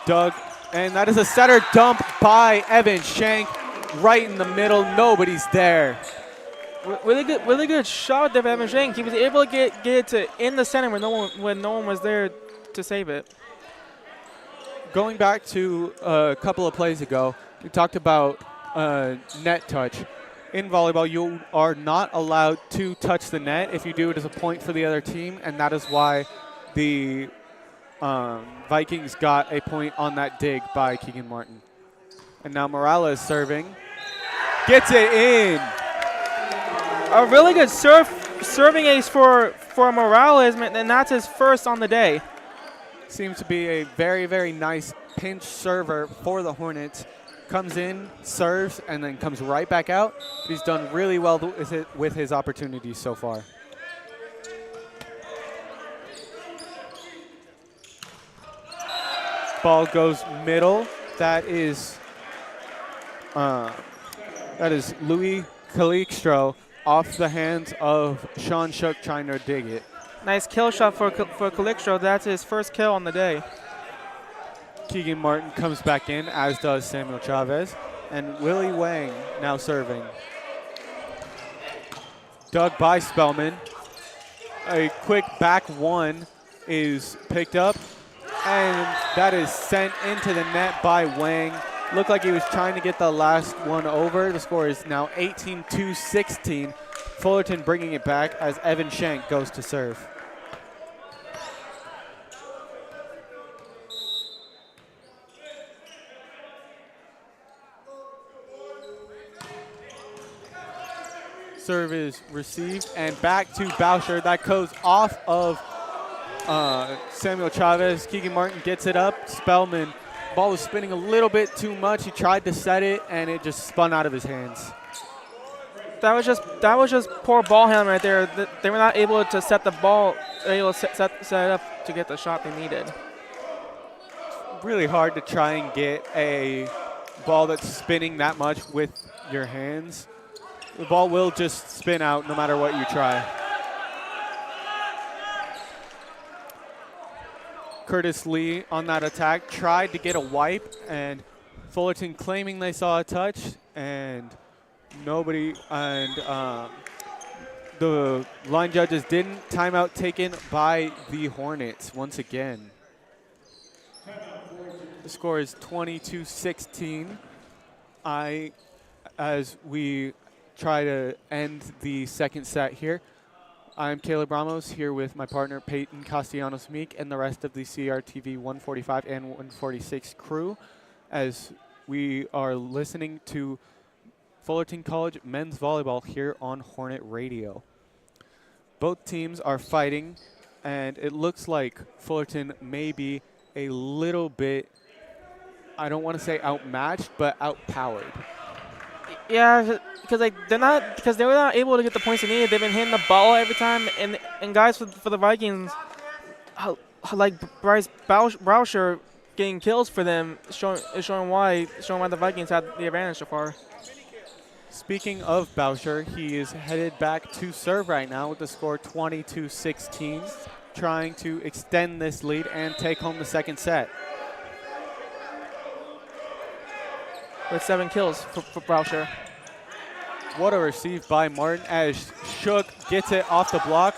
Doug, and that is a setter dump by Evan Shank right in the middle. Nobody's there. Really good shot there by Evan Shank. He was able to get it to in the center when no one was there to save it. Going back to a couple of plays ago, we talked about net touch. In volleyball, you are not allowed to touch the net. If you do, it is a point for the other team, and that is why the Vikings got a point on that dig by Keegan Martin. And now Morales serving. Gets it in. A really good serving ace for Morales, and that's his first on the day. seems to be a very, very nice pinch server for the Hornets. Comes in, serves, and then comes right back out. He's done really well with his opportunities so far. Ball goes middle. That is Louis Calixtro off the hands of Sean Shook trying to dig it. Nice kill shot for Calixtro. That's his first kill on the day. Keegan Martin comes back in, as does Samuel Chavez. And Willie Wang now serving. Dug by Spellman. A quick back one is picked up, and that is sent into the net by Wang. Looked like he was trying to get the last one over. The score is now 18-16. Fullerton bringing it back as Evan Shank goes to serve. Serve is received, and back to Boucher. That goes off of Samuel Chavez. Keegan Martin gets it up. Spellman, ball was spinning a little bit too much. He tried to set it, and it just spun out of his hands. That was just poor ball handling right there. They were not able to set the ball, able to set it up to get the shot they needed. Really hard to try and get a ball that's spinning that much with your hands. The ball will just spin out no matter what you try. Curtis Lee on that attack tried to get a wipe, and Fullerton claiming they saw a touch, and nobody, and the line judges didn't. Timeout taken by the Hornets once again. The score is 22-16. As we try to end the second set here, I'm Caleb Ramos here with my partner Peyton Castellanos-Meek and the rest of the CRTV 145 and 146 crew as we are listening to Fullerton College men's volleyball here on Hornet Radio. Both teams are fighting, and it looks like Fullerton may be a little bit, I don't want to say outmatched, but outpowered. Yeah, because they were not able to get the points they needed. They've been hitting the ball every time, and guys for the Vikings, like Bryce Boucher getting kills for them, showing why the Vikings had the advantage so far. Speaking of Boucher, he is headed back to serve right now with the score 22-16, trying to extend this lead and take home the second set. With 7 kills for Boucher. What a receive by Martin as Shook gets it off the block.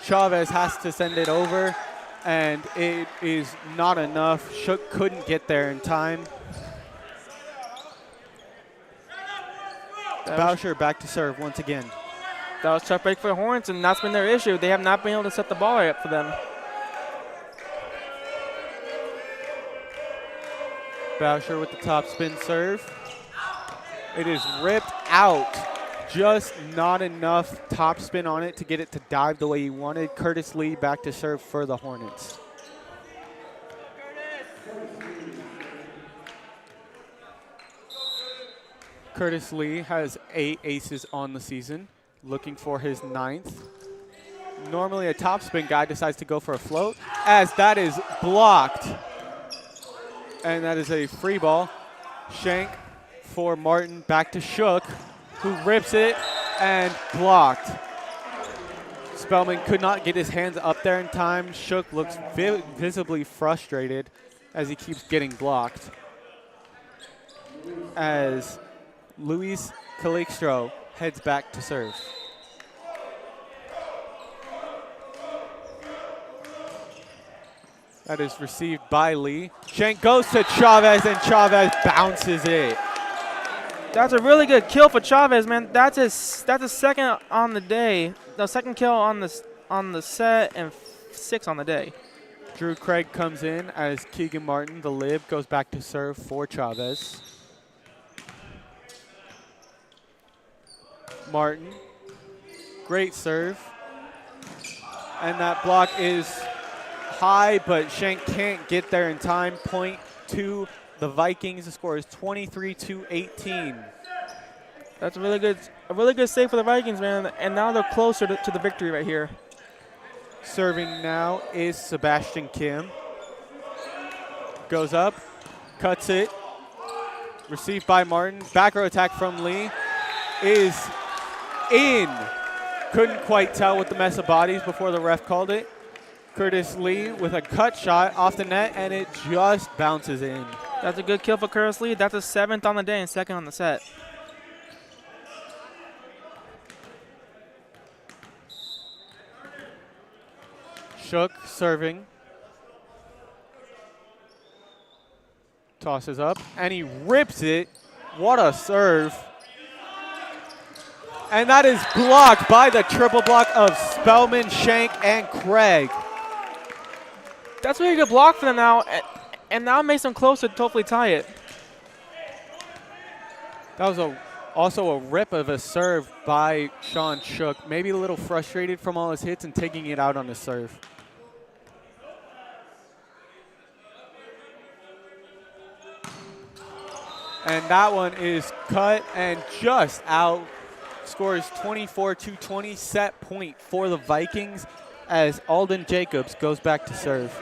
Chavez has to send it over, and it is not enough. Shook couldn't get there in time. Boucher back to serve once again. That was tough break for the Hornets, and that's been their issue. They have not been able to set the ball right up for them. Boucher with the top spin serve. It is ripped out. Just not enough top spin on it to get it to dive the way he wanted. Curtis Lee back to serve for the Hornets. Curtis Lee has 8 aces on the season, looking for his 9th. Normally a top spin guy decides to go for a float, as that is blocked. And that is a free ball. Shank for Martin, back to Shook, who rips it and blocked. Spellman could not get his hands up there in time. Shook looks visibly frustrated as he keeps getting blocked. As Luis Calixtro heads back to serve. That is received by Lee. Shank goes to Chavez, and Chavez bounces it. That's a really good kill for Chavez, man. That's his second on the day. The second kill on the set and 6 on the day. Drew Craig comes in as Keegan Martin, the lib, goes back to serve for Chavez. Martin, great serve. And that block is high, but Shank can't get there in time. Point to the Vikings. The score is 23-18. That's a really good save for the Vikings, man. And now they're closer to the victory right here. Serving now is Sebastian Kim. Goes up, cuts it. Received by Martin. Back row attack from Lee is in. Couldn't quite tell with the mess of bodies before the ref called it. Curtis Lee with a cut shot off the net, and it just bounces in. That's a good kill for Curtis Lee. That's a 7th on the day and 2nd on the set. Shook serving. Tosses up, and he rips it. What a serve. And that is blocked by the triple block of Spellman, Shank, and Craig. That's a really good block for them now, and now it makes them closer to hopefully tie it. That was also a rip of a serve by Sean Shook. Maybe a little frustrated from all his hits and taking it out on the serve. And that one is cut and just out. Score is 24-20, set point for the Vikings as Alden Jacobs goes back to serve.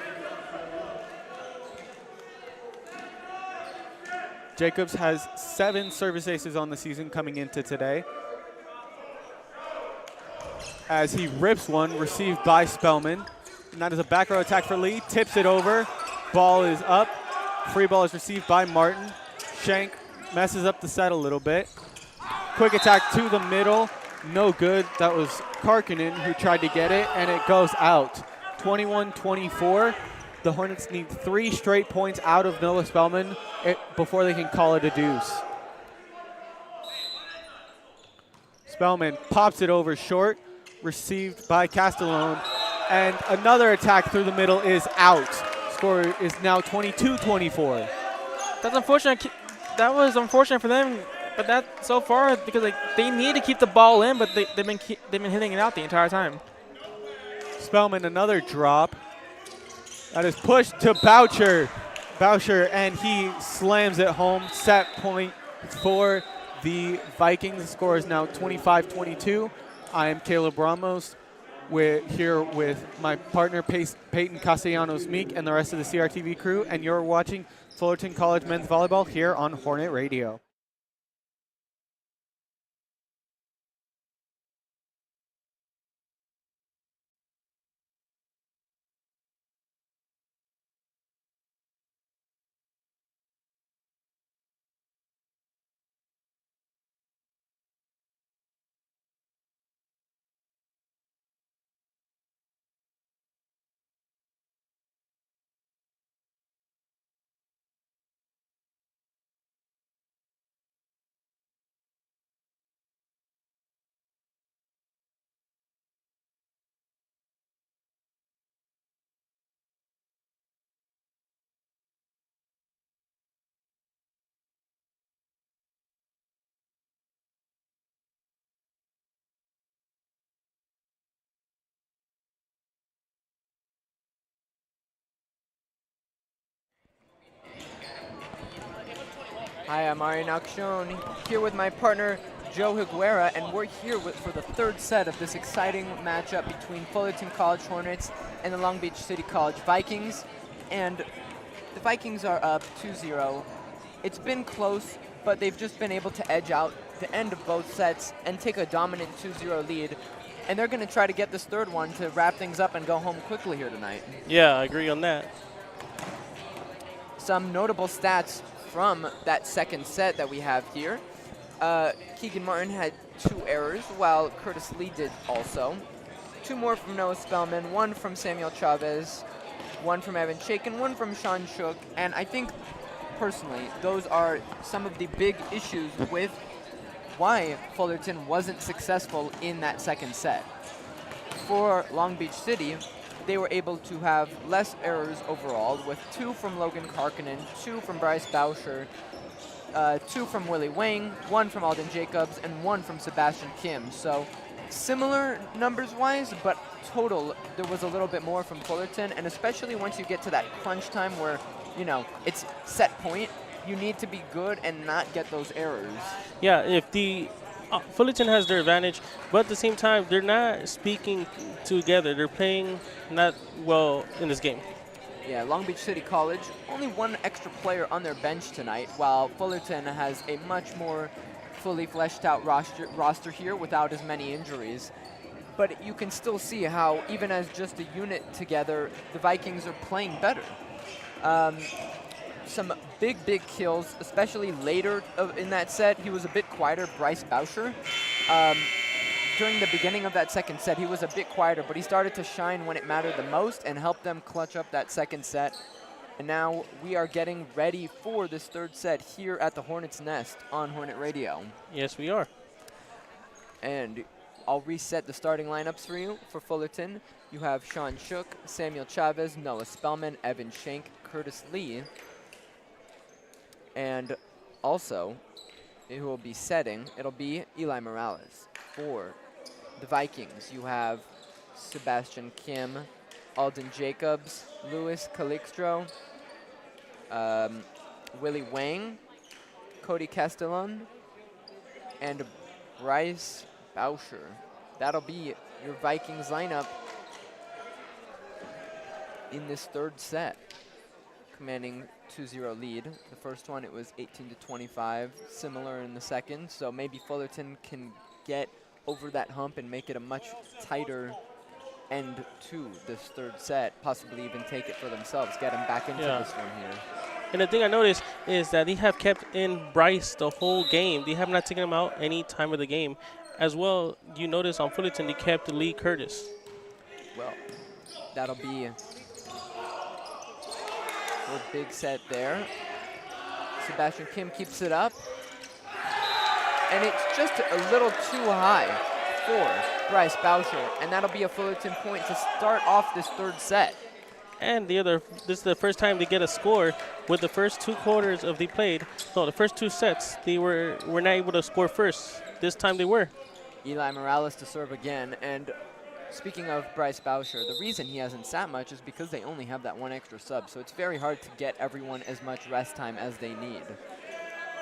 Jacobs has 7 service aces on the season coming into today. As he rips one, received by Spellman. And that is a back row attack for Lee, tips it over. Ball is up. Free ball is received by Martin. Shank messes up the set a little bit. Quick attack to the middle, no good. That was Karkinen who tried to get it, and it goes out. 21-24. The Hornets need 3 straight points out of Noah Spellman before they can call it a deuce. Spellman pops it over short, received by Castellone, and another attack through the middle is out. Score is now 22-24. That's unfortunate. That was unfortunate for them, but that so far because they need to keep the ball in, but they've been hitting it out the entire time. Spellman another drop. That is pushed to Boucher, and he slams it home. Set point for the Vikings. The score is now 25-22. I am Caleb Ramos. We're here with my partner Peyton Castellanos-Meek and the rest of the CRTV crew, and you're watching Fullerton College Men's Volleyball here on Hornet Radio. Hi, I'm Arian Akshon, here with my partner Joe Higuera, and we're here for the 3rd set of this exciting matchup between Fullerton College Hornets and the Long Beach City College Vikings. And the Vikings are up 2-0. It's been close, but they've just been able to edge out the end of both sets and take a dominant 2-0 lead. And they're going to try to get this 3rd one to wrap things up and go home quickly here tonight. Yeah, I agree on that. Some notable stats from that 2nd set that we have here. Keegan Martin had 2 errors, while Curtis Lee did also. 2 more from Noah Spellman, 1 from Samuel Chavez, 1 from Evan Shakin, 1 from Sean Shook, and I think, personally, those are some of the big issues with why Fullerton wasn't successful in that 2nd set. For Long Beach City, they were able to have less errors overall, with 2 from Logan Karkinen, 2 from Bryce Boucher, 2 from Willie Wang, 1 from Alden Jacobs, and 1 from Sebastian Kim. So similar numbers-wise, but total, there was a little bit more from Fullerton, and especially once you get to that crunch time where, you know, it's set point, you need to be good and not get those errors. Yeah, if the Fullerton has their advantage, but at the same time, they're not speaking together. They're playing not well in this game. Yeah, Long Beach City College, only one extra player on their bench tonight, while Fullerton has a much more fully fleshed out roster here without as many injuries. But you can still see how, even as just a unit together, the Vikings are playing better. Some big kills, especially later in that set. He was a bit quieter, Bryce Bauscher. During the beginning of that second set, he was a bit quieter, but he started to shine when it mattered the most and helped them clutch up that second set. And now we are getting ready for this third set here at the Hornets Nest on Hornet Radio. Yes, we are. And I'll reset the starting lineups for you. For Fullerton, you have Sean Shook, Samuel Chavez, Noah Spellman, Evan Schenk, Curtis Lee. And also, who will be setting, it'll be Eli Morales. For the Vikings, you have Sebastian Kim, Alden Jacobs, Louis Calixtro, Willie Wang, Cody Castellon, and Bryce Bauscher. That'll be your Vikings lineup in this third set, commanding 2-0 lead. The first one, it was 18-25, similar in the second, so maybe Fullerton can get over that hump and make it a much tighter end to this third set, possibly even take it for themselves, get them back into this one here. And the thing I noticed is that they have kept in Bryce the whole game. They have not taken him out any time of the game. As well, you notice on Fullerton, they kept Lee Curtis. Well, that'll be a big set there. Sebastian Kim keeps it up. And it's just a little too high for Bryce Bauscher. And that'll be a Fullerton point to start off this third set. And this is the first time they get a score with the first two quarters of the first two sets. They were not able to score first. This time they were. Eli Morales to serve again. And speaking of Bryce Bauscher, the reason he hasn't sat much is because they only have that one extra sub. So it's very hard to get everyone as much rest time as they need.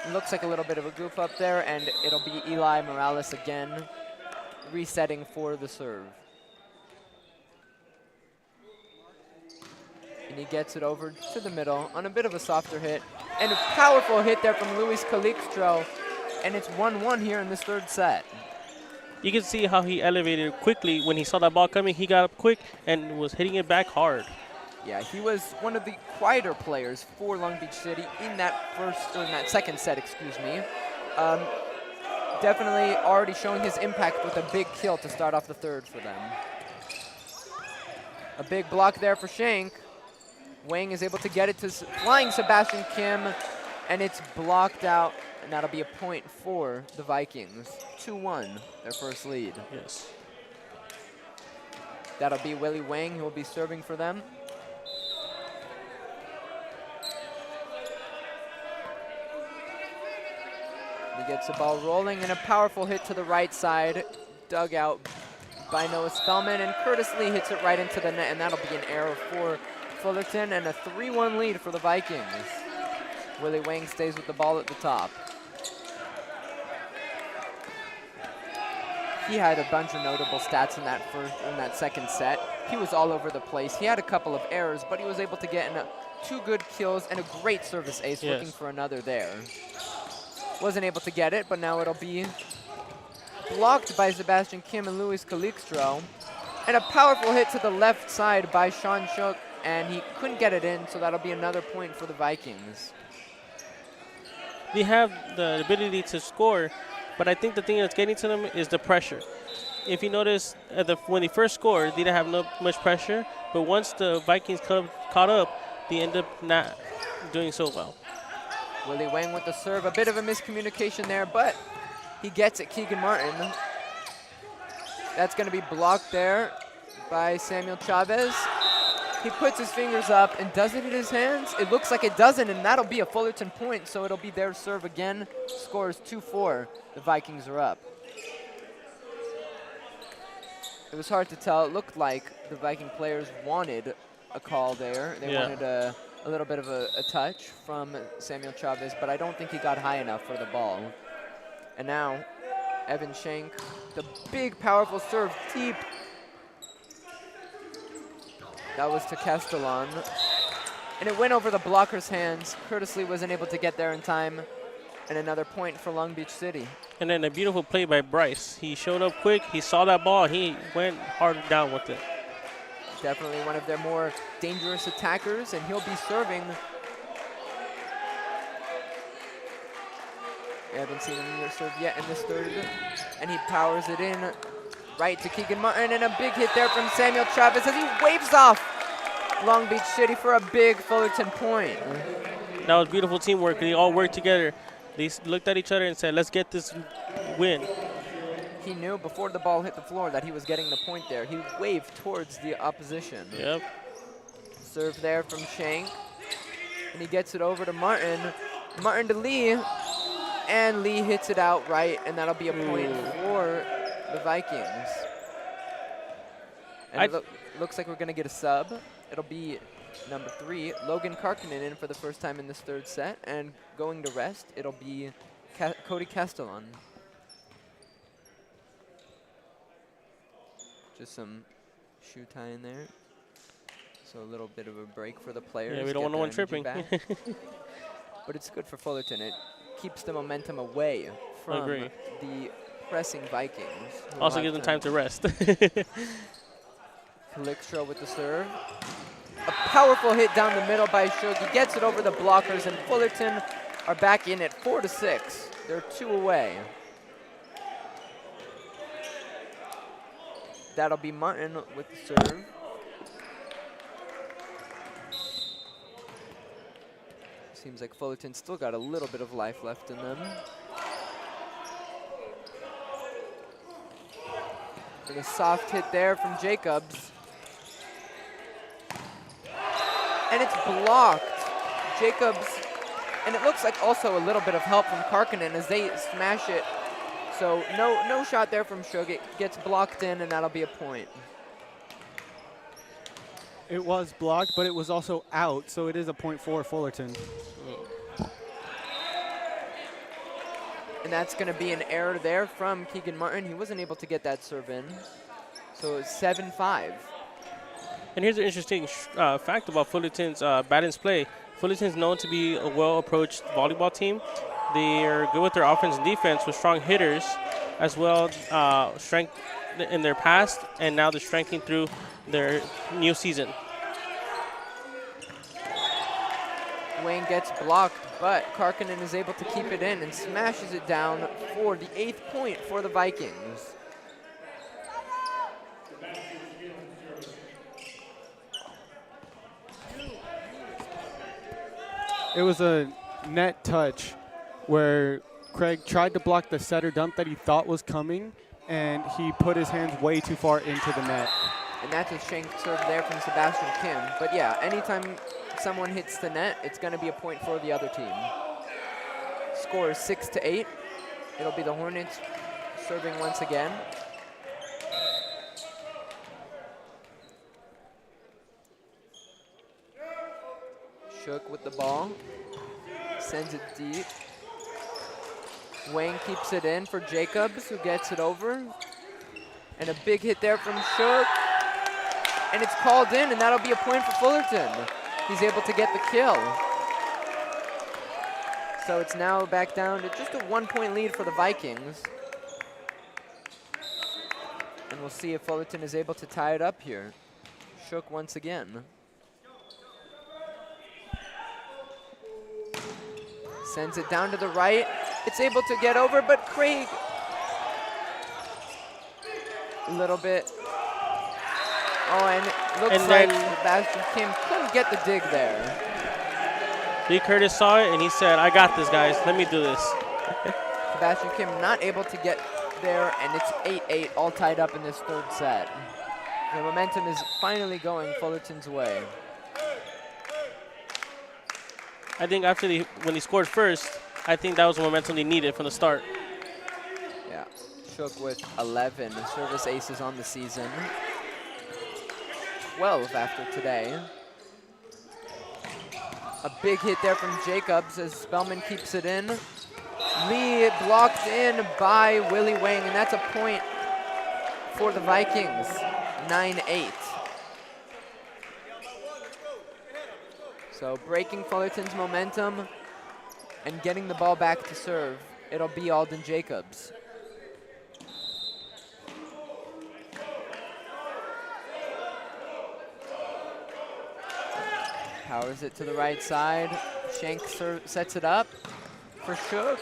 It looks like a little bit of a goof up there, and it'll be Eli Morales again, resetting for the serve. And he gets it over to the middle on a bit of a softer hit. And a powerful hit there from Luis Calixtro. And it's 1-1 here in this third set. You can see how he elevated quickly. When he saw that ball coming, he got up quick and was hitting it back hard. Yeah, he was one of the quieter players for Long Beach City in that second set, excuse me. Definitely already showing his impact with a big kill to start off the third for them. A big block there for Schenk. Wang is able to get it to flying Sebastian Kim, and it's blocked out, and that'll be a point for the Vikings. 2-1, their first lead. Yes. That'll be Willie Wang who will be serving for them. He gets the ball rolling, and a powerful hit to the right side, dug out by Noah Spellman, and Curtis Lee hits it right into the net, and that'll be an error for Fullerton, and a 3-1 lead for the Vikings. Willie Wang stays with the ball at the top. He had a bunch of notable stats in that second set. He was all over the place. He had a couple of errors, but he was able to get in two good kills and a great service ace, looking for another there. Wasn't able to get it, but now it'll be blocked by Sebastian Kim and Luis Calixtro. And a powerful hit to the left side by Sean Shook, and he couldn't get it in, so that'll be another point for the Vikings. They have the ability to score, but I think the thing that's getting to them is the pressure. If you notice, when they first scored, they didn't have much pressure, but once the Vikings caught up, they end up not doing so well. Willie Wang with the serve, a bit of a miscommunication there, but he gets it, Keegan Martin. That's going to be blocked there by Samuel Chavez. He puts his fingers up, and does it hit his hands? It looks like it doesn't, and that'll be a Fullerton point, so it'll be their serve again. Score is 2-4. The Vikings are up. It was hard to tell. It looked like the Viking players wanted a call there. They wanted a little bit of a touch from Samuel Chavez, but I don't think he got high enough for the ball. And now, Evan Schenk, the big, powerful serve, deep. That was to Castellan. And it went over the blocker's hands. Curtis Lee wasn't able to get there in time. And another point for Long Beach City. And then a beautiful play by Bryce. He showed up quick. He saw that ball. He went hard down with it. Definitely one of their more dangerous attackers, and he'll be serving. We haven't seen him serve yet in this third. And he powers it in right to Keegan Martin, and a big hit there from Samuel Chavez as he waves off Long Beach City for a big Fullerton point. That was beautiful teamwork. They all worked together. They looked at each other and said, let's get this win. He knew before the ball hit the floor that he was getting the point there. He waved towards the opposition. Yep. Serve there from Shank. And he gets it over to Martin. Martin to Lee. And Lee hits it out right, and that'll be a point for the Vikings. And it looks like we're going to get a sub. It'll be number 3, Logan Karkinen in for the first time in this third set. And going to rest, it'll be Cody Castellan. Just some shoe tie in there. So a little bit of a break for the players. Yeah, we don't want no one tripping. But it's good for Fullerton. It keeps the momentum away from the pressing Vikings. Also gives them time to rest. Kalikstra with the serve. A powerful hit down the middle by Shug. He gets it over the blockers, and Fullerton are back in at 4-6. They're 2 away. That'll be Martin with the serve. Seems like Fullerton still got a little bit of life left in them. And a soft hit there from Jacobs. And it's blocked. Jacobs, and it looks like also a little bit of help from Karkinen as they smash it. So no shot there from Shug. It gets blocked in, and that'll be a point. It was blocked, but it was also out, so it is a point for Fullerton. And that's going to be an error there from Keegan Martin. He wasn't able to get that serve in. So it's 7-5. And here's an interesting fact about Fullerton's Batten's play. Fullerton's known to be a well-approached volleyball team. They are good with their offense and defense with strong hitters, as well strength in their past, and now they're strengthening through their new season. Wayne gets blocked, but Karkinen is able to keep it in and smashes it down for the 8th point for the Vikings. It was a net touch where Craig tried to block the setter dump that he thought was coming, and he put his hands way too far into the net. And that's a shank serve there from Sebastian Kim. But yeah, anytime someone hits the net, it's going to be a point for the other team. Score is 6-8. It'll be the Hornets serving once again. Shook with the ball. Sends it deep. Wang keeps it in for Jacobs, who gets it over. And a big hit there from Shook. And it's called in, and that'll be a point for Fullerton. He's able to get the kill. So it's now back down to just a 1-point lead for the Vikings. And we'll see if Fullerton is able to tie it up here. Shook once again. Sends it down to the right. It's able to get over, but Craig, a little bit. Oh, and it looks like Sebastian Kim couldn't get the dig there. Lee Curtis saw it, and he said, I got this, guys. Let me do this. Sebastian Kim not able to get there, and it's 8-8, all tied up in this third set. The momentum is finally going Fullerton's way. I think when he scored first, I think that was the momentum they needed from the start. Yeah. Shook with 11 service aces on the season. 12 after today. A big hit there from Jacobs as Spellman keeps it in. Lee blocked in by Willie Wang, and that's a point for the Vikings, 9-8. So breaking Fullerton's momentum and getting the ball back to serve. It'll be Alden Jacobs. Powers it to the right side. Shank sets it up for Shook.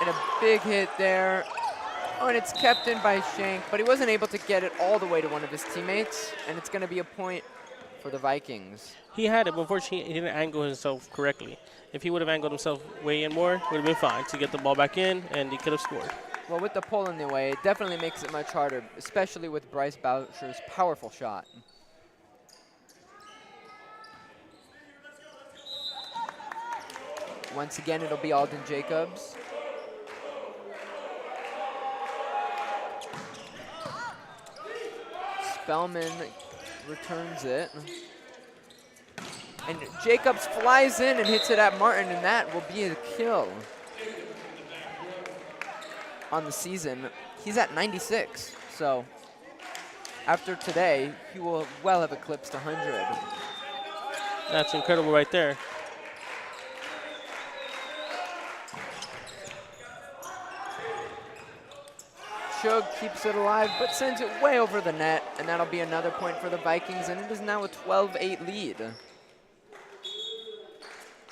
And a big hit there. Oh, and it's kept in by Shank, but he wasn't able to get it all the way to one of his teammates, and it's going to be a point for the Vikings. He had it, but unfortunately he didn't angle himself correctly. If he would have angled himself way in more, it would have been fine to get the ball back in, and he could have scored. Well, with the pole in the way, it definitely makes it much harder, especially with Bryce Boucher's powerful shot. Once again, it'll be Alden Jacobs. Spellman returns it. And Jacobs flies in and hits it at Martin, and that will be a kill on the season. He's at 96, so after today, he will well have eclipsed 100. That's incredible right there. Shug keeps it alive, but sends it way over the net, and that'll be another point for the Vikings, and it is now a 12-8 lead.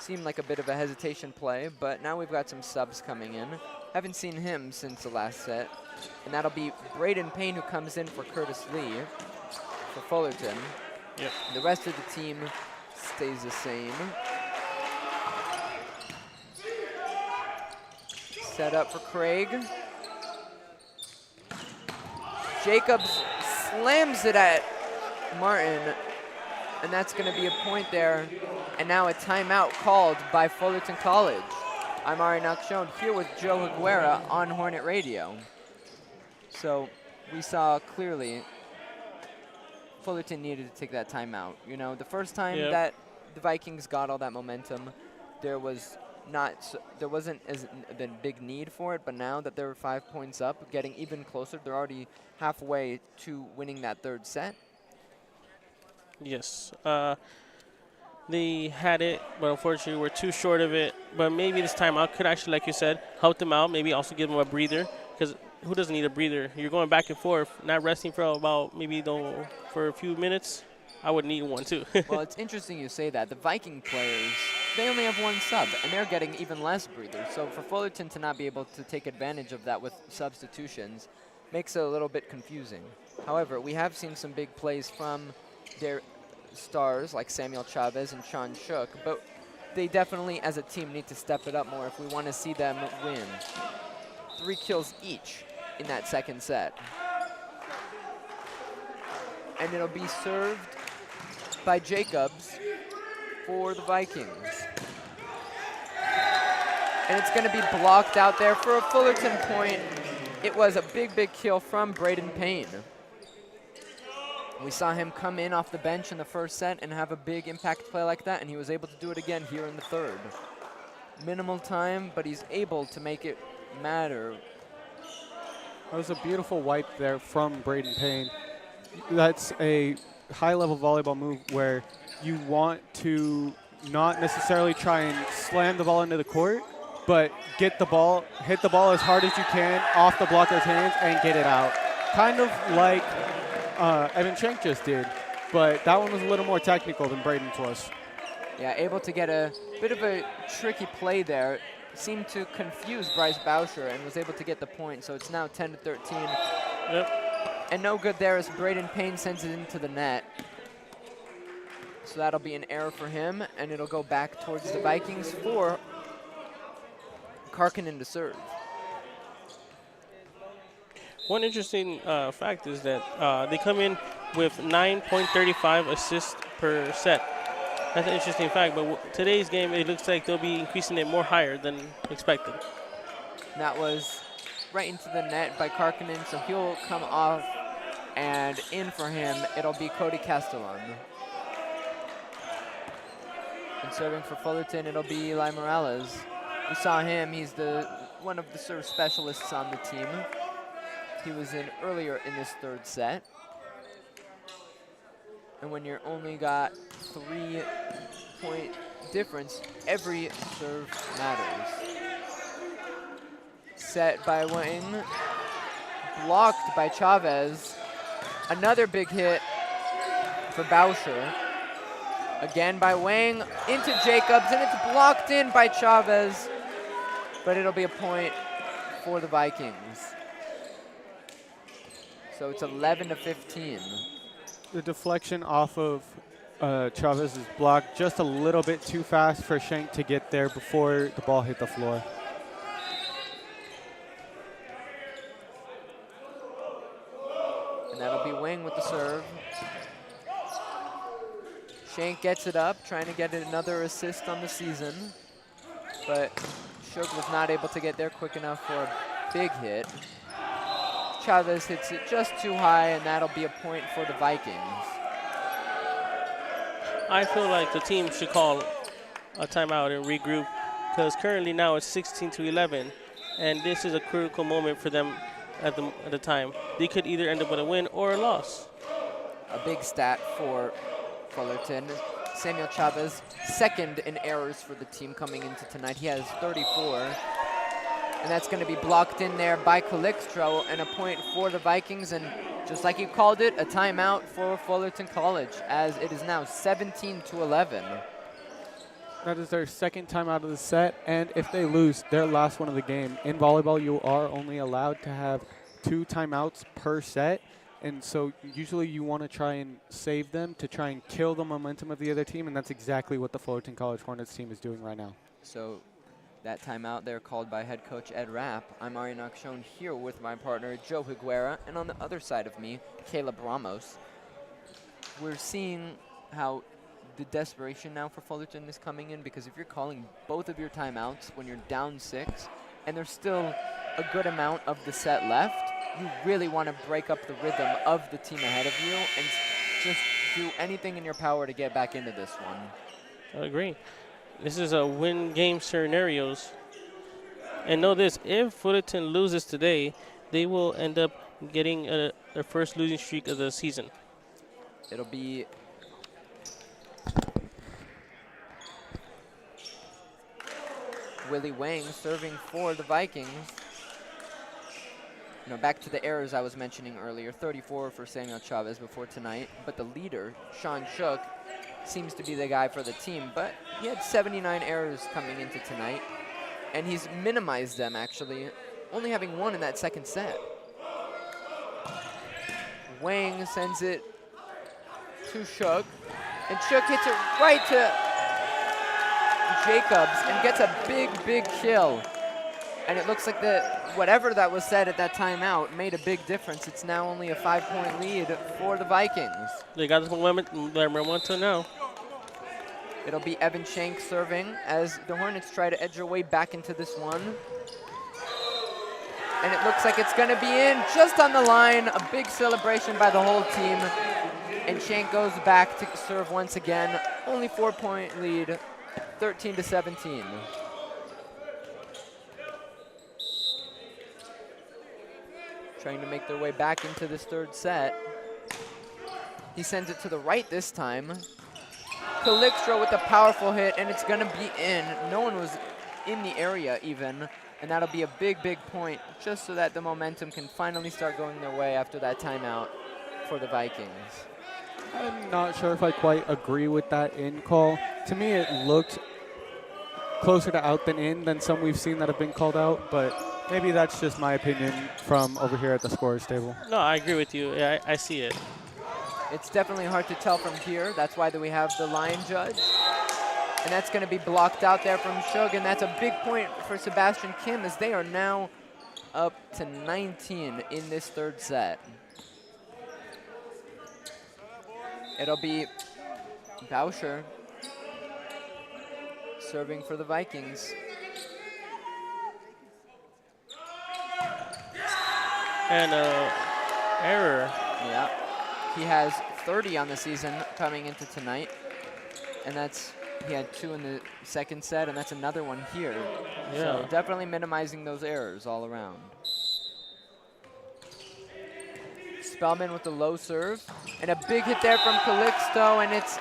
Seemed like a bit of a hesitation play, but now we've got some subs coming in. Haven't seen him since the last set, and that'll be Braden Payne who comes in for Curtis Lee for Fullerton. Yep. The rest of the team stays the same. Set up for Craig. Jacobs slams it at Martin, and that's going to be a point there. And now a timeout called by Fullerton College. I'm Ari Nakshon here with Joe Higuera on Hornet Radio. So we saw clearly Fullerton needed to take that timeout. You know, the first time that the Vikings got all that momentum, there wasn't as a big need for it, but now that they're 5 points up, getting even closer, they're already halfway to winning that third set. Yes. They had it, but unfortunately we're too short of it. But maybe this timeout could actually, like you said, help them out, maybe also give them a breather, because who doesn't need a breather? You're going back and forth, not resting for about maybe for a few minutes. I would need one too. Well, it's interesting you say that. The Viking players, they only have one sub, and they're getting even less breathers. So for Fullerton to not be able to take advantage of that with substitutions makes it a little bit confusing. However, we have seen some big plays from their stars like Samuel Chavez and Sean Shook, but they definitely, as a team, need to step it up more if we want to see them win. 3 kills each in that second set. And it'll be served by Jacobs for the Vikings. And it's going to be blocked out there for a Fullerton point. It was a big, big kill from Braden Payne. We saw him come in off the bench in the first set and have a big impact play like that, and he was able to do it again here in the third. Minimal time, but he's able to make it matter. That was a beautiful wipe there from Braden Payne. That's a high-level volleyball move where you want to not necessarily try and slam the ball into the court, but get the ball, hit the ball as hard as you can off the blocker's hands and get it out. Kind of like Evan Schenk just did, but that one was a little more technical than Braden's was. Yeah, able to get a bit of a tricky play there. Seemed to confuse Bryce Boucher and was able to get the point, so it's now 10-13. Yep. And no good there as Braden Payne sends it into the net. So that'll be an error for him, and it'll go back towards the Vikings for Karkinen to serve. One interesting fact is that they come in with 9.35 assists per set. That's an interesting fact, but today's game, it looks like they'll be increasing it more higher than expected. That was right into the net by Karkinen, so he'll come off, and in for him, it'll be Cody Castellon. And serving for Fullerton, it'll be Eli Morales. We saw him, he's one of the serve specialists on the team. He was in earlier in this third set. And when you're only got 3-point difference, every serve matters. Set by Wang, blocked by Chavez. Another big hit for Bauscher. Again by Wang, into Jacobs, and it's blocked in by Chavez, but it'll be a point for the Vikings. So it's 11-15. The deflection off of Chavez's block just a little bit too fast for Schenk to get there before the ball hit the floor. And that'll be Wang with the serve. Schenk gets it up, trying to get another assist on the season. But Shug was not able to get there quick enough for a big hit. Chavez hits it just too high, and that'll be a point for the Vikings. I feel like the team should call a timeout and regroup, because currently now it's 16-11, and this is a critical moment for them at the time. They could either end up with a win or a loss. A big stat for Fullerton. Samuel Chavez, second in errors for the team coming into tonight. He has 34. And that's going to be blocked in there by Calixto, and a point for the Vikings. And just like you called it, a timeout for Fullerton College, as it is now 17-11. That is their second time out of the set, and if they lose their last one of the game, in volleyball you are only allowed to have 2 timeouts per set, and so usually you want to try and save them to try and kill the momentum of the other team, and that's exactly what the Fullerton College Hornets team is doing right now. So that timeout there called by head coach Ed Rapp. I'm Ari Nakshon here with my partner Joe Higuera, and on the other side of me, Caleb Ramos. We're seeing how the desperation now for Fullerton is coming in, because if you're calling both of your timeouts when you're down 6 and there's still a good amount of the set left, you really want to break up the rhythm of the team ahead of you and just do anything in your power to get back into this one. I agree. This is a win game scenarios. And know this, if Fullerton loses today, they will end up getting their first losing streak of the season. It'll be Willie Wang serving for the Vikings. You know, back to the errors I was mentioning earlier, 34 for Samuel Chavez before tonight, but the leader, Sean Shook, seems to be the guy for the team, but he had 79 errors coming into tonight, and he's minimized them, actually, only having 1 in that second set. Wang sends it to Shook, and Shook hits it right to Jacobs and gets a big, big kill. And it looks like whatever that was said at that timeout made a big difference. It's now only a 5-point lead for the Vikings. They got this momentum now. It'll be Evan Schenk serving as the Hornets try to edge their way back into this one. And it looks like it's going to be in just on the line. A big celebration by the whole team. And Schenk goes back to serve once again. Only 4-point lead, 13-17. Trying to make their way back into this third set. He sends it to the right this time. Calixto with a powerful hit, and it's going to be in. No one was in the area even, and that'll be a big, big point just so that the momentum can finally start going their way after that timeout for the Vikings. I'm not sure if I quite agree with that in call. To me, it looked closer to out than in than some we've seen that have been called out, but maybe that's just my opinion from over here at the scorer's table. No, I agree with you. Yeah, I see it. It's definitely hard to tell from here. That's why we have the line judge. And that's going to be blocked out there from Shug, and that's a big point for Sebastian Kim as they are now up to 19 in this third set. It'll be Bauscher serving for the Vikings. And error. Yeah. He has 30 on the season coming into tonight. And he had 2 in the second set, and that's another one here. Yeah. So definitely minimizing those errors all around. Spellman with the low serve. And a big hit there from Calixto, and it's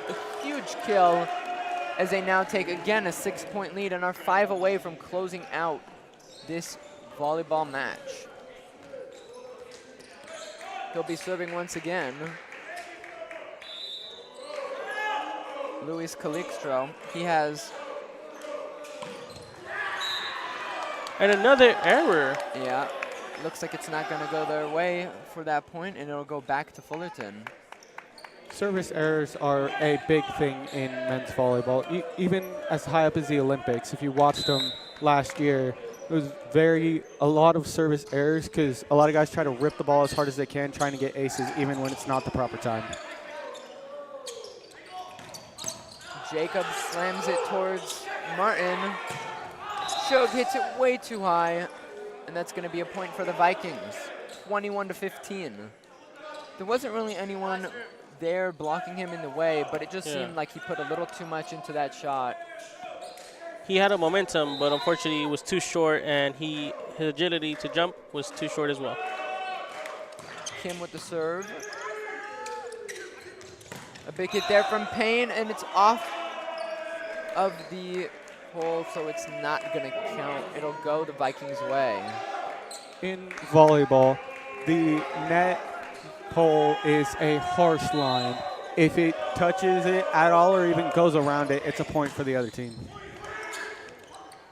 a huge kill as they now take, again, a 6-point lead and are 5 away from closing out this volleyball match. He'll be serving once again. Luis Calixto. He has... And another error. Yeah. Looks like it's not going to go their way for that point, and it'll go back to Fullerton. Service errors are a big thing in men's volleyball, even as high up as the Olympics. If you watched them last year, it was a lot of service errors because a lot of guys try to rip the ball as hard as they can, trying to get aces even when it's not the proper time. Jacob slams it towards Martin. Shug hits it way too high, and that's going to be a point for the Vikings, 21-15. There wasn't really anyone there blocking him in the way, but it just seemed like he put a little too much into that shot. He had a momentum, but unfortunately it was too short, and his agility to jump was too short as well. Kim with the serve. A big hit there from Payne, and it's off of the hole, so it's not going to count. It'll go the Vikings' way. In volleyball, the net pole is a harsh line. If it touches it at all or even goes around it, it's a point for the other team.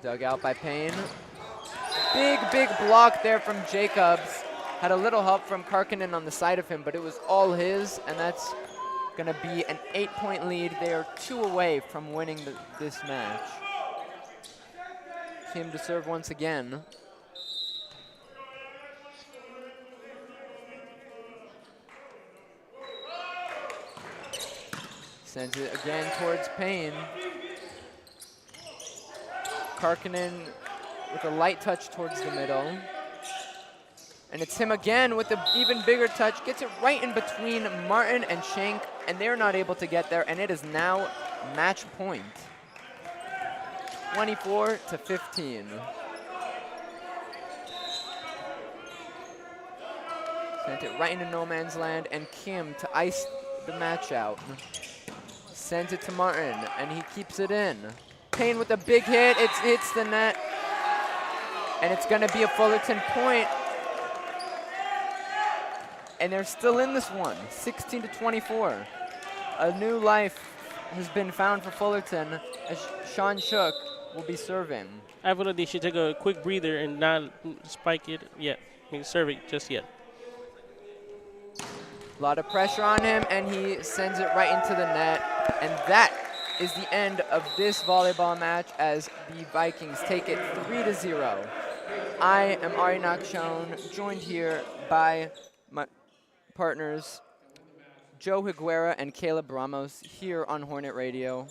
Dug out by Payne. Big block there from Jacobs. Had a little help from Karkinen on the side of him, but it was all his, and that's going to be an 8-point lead. They are 2 away from winning this match. Kim to serve once again. Sends it again towards Payne. Karkinen with a light touch towards the middle. And it's him again with an even bigger touch. Gets it right in between Martin and Schenk, and they're not able to get there, and it is now match point. 24-15. Sent it right into no man's land, and Kim to ice the match out. Sends it to Martin, and he keeps it in. Payne with a big hit. It hits the net, and it's going to be a Fullerton point. And they're still in this one, 16-24. A new life has been found for Fullerton as Sean Shook will be serving. I feel like they should take a quick breather and not spike it yet. Serve it just yet. A lot of pressure on him, and he sends it right into the net. And that is the end of this volleyball match as the Vikings take it 3-0. I am Ari Nakshon, joined here by my partners Joe Higuera and Caleb Ramos here on Hornet Radio.